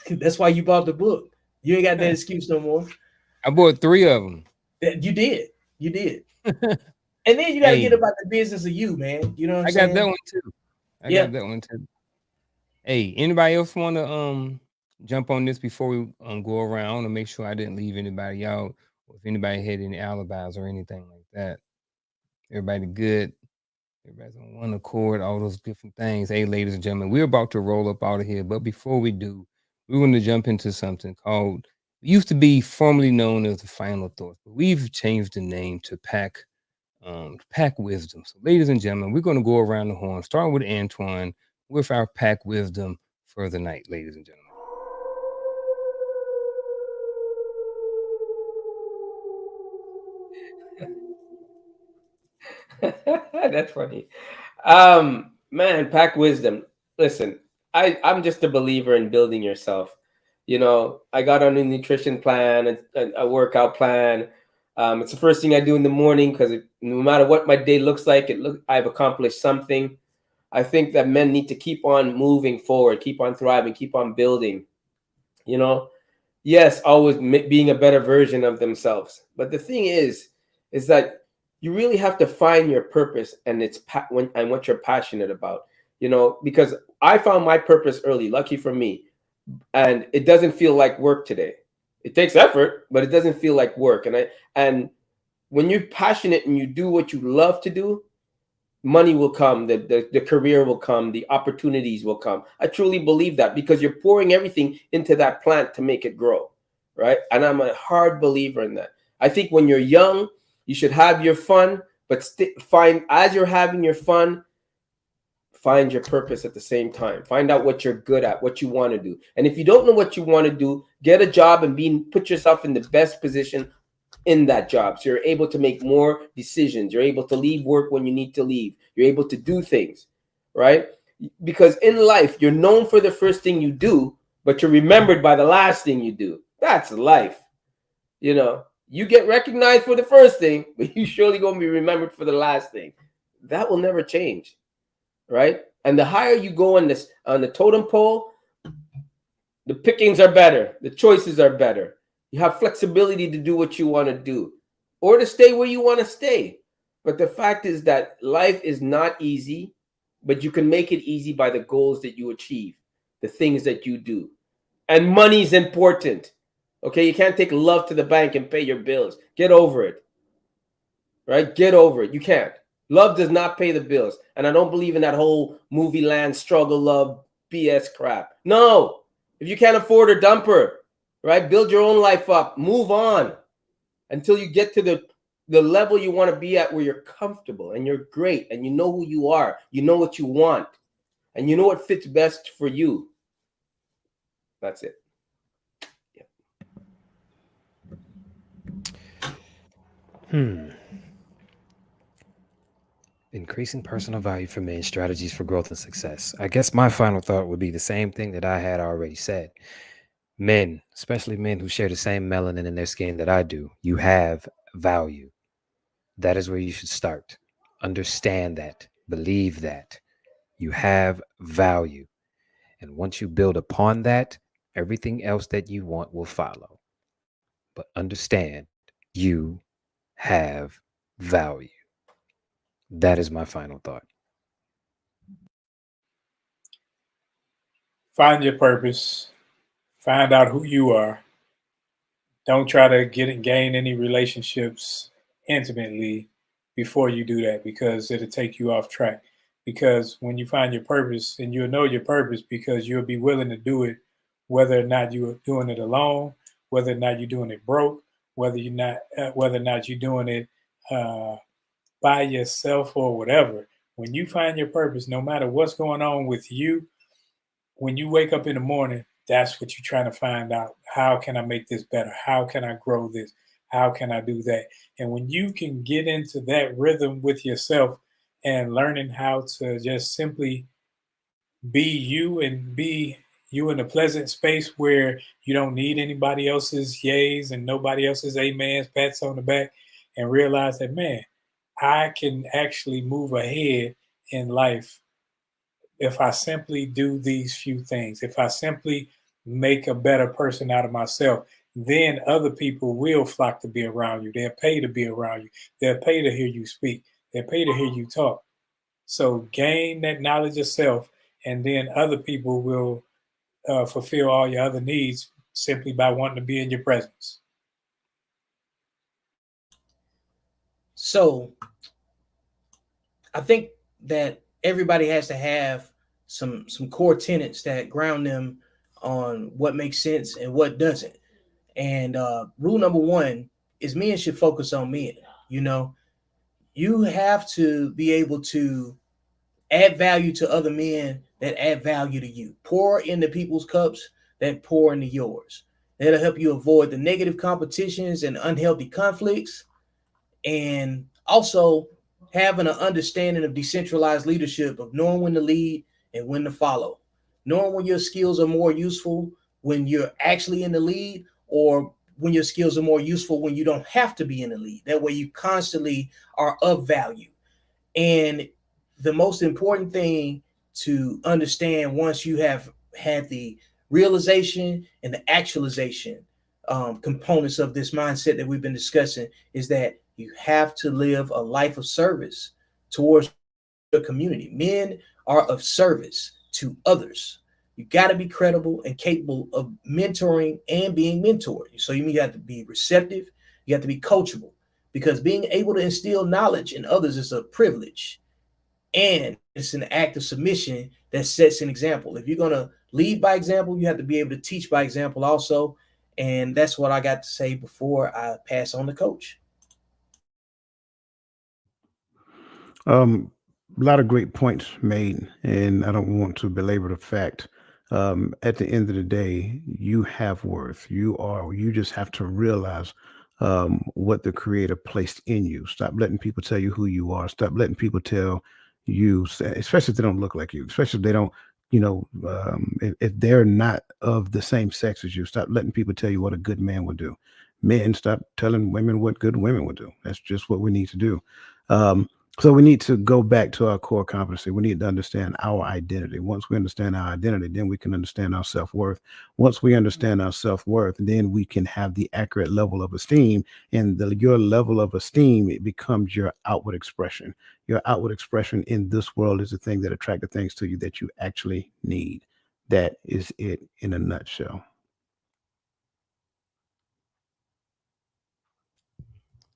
That's why you bought the book. You ain't got that excuse no more. I bought 3 of them. You did. You did. And then you got to get Hey, about the business of you, man. You know what I'm I got that saying? one too. I Yeah. got that one too. Hey, anybody else want to jump on this before we go around? I want to make sure I didn't leave anybody out, or if anybody had any alibis or anything like that. Everybody good? Everybody's on one accord, all those different things. Hey, ladies and gentlemen, we're about to roll up out of here. But before we do, we're going to jump into something called, used to be formerly known as the Final Thoughts, but we've changed the name to Pack Wisdom. So, ladies and gentlemen, we're going to go around the horn, starting with Antoine with our Pack Wisdom for the night, ladies and gentlemen. That's funny. Man, pack wisdom. Listen, I'm just a believer in building yourself. I got on a nutrition plan, a workout plan. It's the first thing I do in the morning because no matter what my day looks like, I've accomplished something. I think that men need to keep on moving forward, keep on thriving, keep on building. You know, yes, always being a better version of themselves. But the thing is that you really have to find your purpose and and what you're passionate about. Because I found my purpose early, lucky for me, and it doesn't feel like work today. It takes effort, but it doesn't feel like work. And when you're passionate and you do what you love to do, money will come, the career will come, the opportunities will come. I truly believe that because you're pouring everything into that plant to make it grow, right? And I'm a hard believer in that. I think when you're young, you should have your fun, but find, as you're having your fun, find your purpose at the same time. Find out what you're good at, what you want to do. And if you don't know what you want to do, get a job and put yourself in the best position in that job. So you're able to make more decisions. You're able to leave work when you need to leave. You're able to do things, right? Because in life, you're known for the first thing you do, but you're remembered by the last thing you do. That's life. You get recognized for the first thing, but you surely going to be remembered for the last thing. That will never change, right? And the higher you go on the totem pole, the pickings are better, the choices are better. You have flexibility to do what you want to do or to stay where you want to stay. But the fact is that life is not easy, but you can make it easy by the goals that you achieve, the things that you do. And money is important. Okay, you can't take love to the bank and pay your bills. Get over it. Right? Get over it. You can't. Love does not pay the bills. And I don't believe in that whole movie land struggle love BS crap. No. If you can't afford a dumper, right? Build your own life up. Move on until you get to the level you want to be at where you're comfortable and you're great and you know who you are. You know what you want. And you know what fits best for you. That's it. Increasing personal value for men, strategies for growth and success. I guess my final thought would be the same thing that I had already said. Men, especially men who share the same melanin in their skin that I do, you have value. That is where you should start. Understand that. Believe that. You have value. And once you build upon that, everything else that you want will follow. But understand you have value. That is my final thought. Find your purpose. Find out who you are. Don't try to gain any relationships intimately before you do that, because it'll take you off track. Because when you find your purpose, and you'll know your purpose because you'll be willing to do it, whether or not you're doing it alone, whether or not you're doing it broke, whether or not you're doing it by yourself or whatever. When you find your purpose, no matter what's going on with you, when you wake up in the morning, that's what you're trying to find out. How can I make this better? How can I grow this? How can I do that? And when you can get into that rhythm with yourself and learning how to just simply be you and be you in a pleasant space where you don't need anybody else's yays and nobody else's amens, pats on the back, and realize that, man, I can actually move ahead in life if I simply do these few things, if I simply make a better person out of myself, then other people will flock to be around you. They'll pay to be around you. They'll pay to hear you speak. They'll pay to hear you talk. So gain that knowledge of self, and then other people will fulfill all your other needs simply by wanting to be in your presence. So I think that everybody has to have some core tenets that ground them on what makes sense and what doesn't. And rule number one is men should focus on men. You know, you have to be able to add value to other men that add value to you. Pour into people's cups that pour into yours. That'll help you avoid the negative competitions and unhealthy conflicts, and also having an understanding of decentralized leadership, of knowing when to lead and when to follow, knowing when your skills are more useful when you're actually in the lead, or when your skills are more useful when you don't have to be in the lead. That way you constantly are of value. And the most important thing to understand, once you have had the realization and the actualization components of this mindset that we've been discussing, is that you have to live a life of service towards your community. Men are of service to others. You got to be credible and capable of mentoring and being mentored. So you have to be receptive, you have to be coachable, because being able to instill knowledge in others is a privilege, and it's an act of submission that sets an example. If you're going to lead by example, you have to be able to teach by example also. And that's what I got to say before I pass on to coach. A lot of great points made, and I don't want to belabor the fact. At the end of the day, you have worth. You just have to realize what the Creator placed in you. Stop letting people tell you who you are. Stop letting people tell you, especially if they don't look like you, especially if they don't, if they're not of the same sex as you. Stop letting people tell you what a good man would do. Men, stop telling women what good women would do. That's just what we need to do. Um, so we need to go back to our core competency. We need to understand our identity. Once we understand our identity, then we can understand our self-worth. Once we understand our self-worth, then we can have the accurate level of esteem. And your level of esteem, it becomes your outward expression. Your outward expression in this world is the thing that attract the things to you that you actually need. That is it in a nutshell.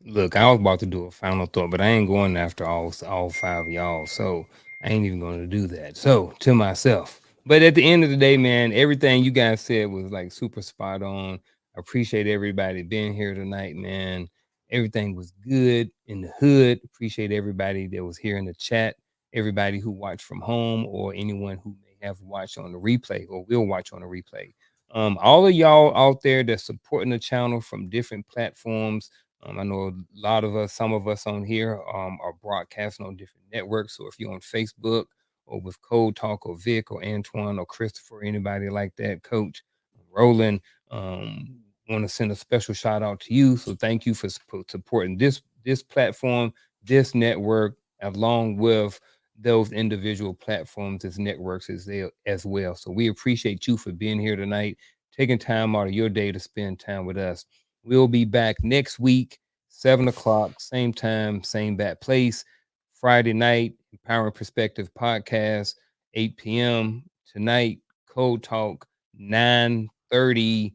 Look, I was about to do a final thought, but I ain't going after all five of y'all. So I ain't even going to do that. So to myself. But at the end of the day, man, everything you guys said was like super spot on. I appreciate everybody being here tonight, man. Everything was good in the hood. Appreciate everybody that was here in the chat, everybody who watched from home, or anyone who may have watched on the replay or will watch on the replay. All of y'all out there that's supporting the channel from different platforms. I know a lot of us, some of us on here are broadcasting on different networks. So if you're on Facebook or with Code Talk or Vic or Antoine or Christopher, anybody like that, Coach Roland, want to send a special shout out to you. So thank you for supporting this platform, this network, along with those individual platforms as networks as well. So we appreciate you for being here tonight, taking time out of your day to spend time with us. We'll be back next week, 7 o'clock, same time, same bad place. Friday night, Empowering Perspective podcast, 8 p.m. Tonight, Code Talk, 9:30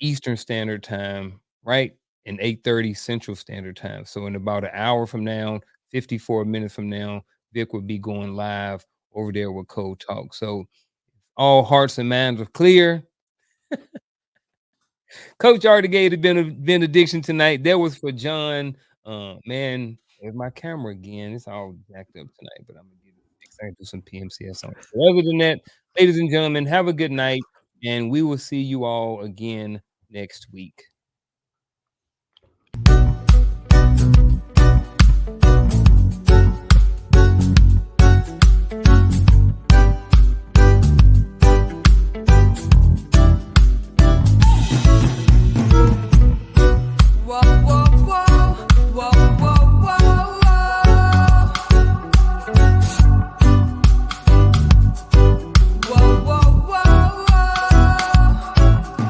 Eastern Standard Time, right? And 8:30 Central Standard Time. So in about an hour from now, 54 minutes from now, Vic will be going live over there with Code Talk. So all hearts and minds are clear. Coach already gave the benediction tonight. That was for John. Man, there's my camera again. It's all jacked up tonight, but I'm gonna get it fixed. I can do some PMCS on it. So other than that, ladies and gentlemen, have a good night. And we will see you all again next week.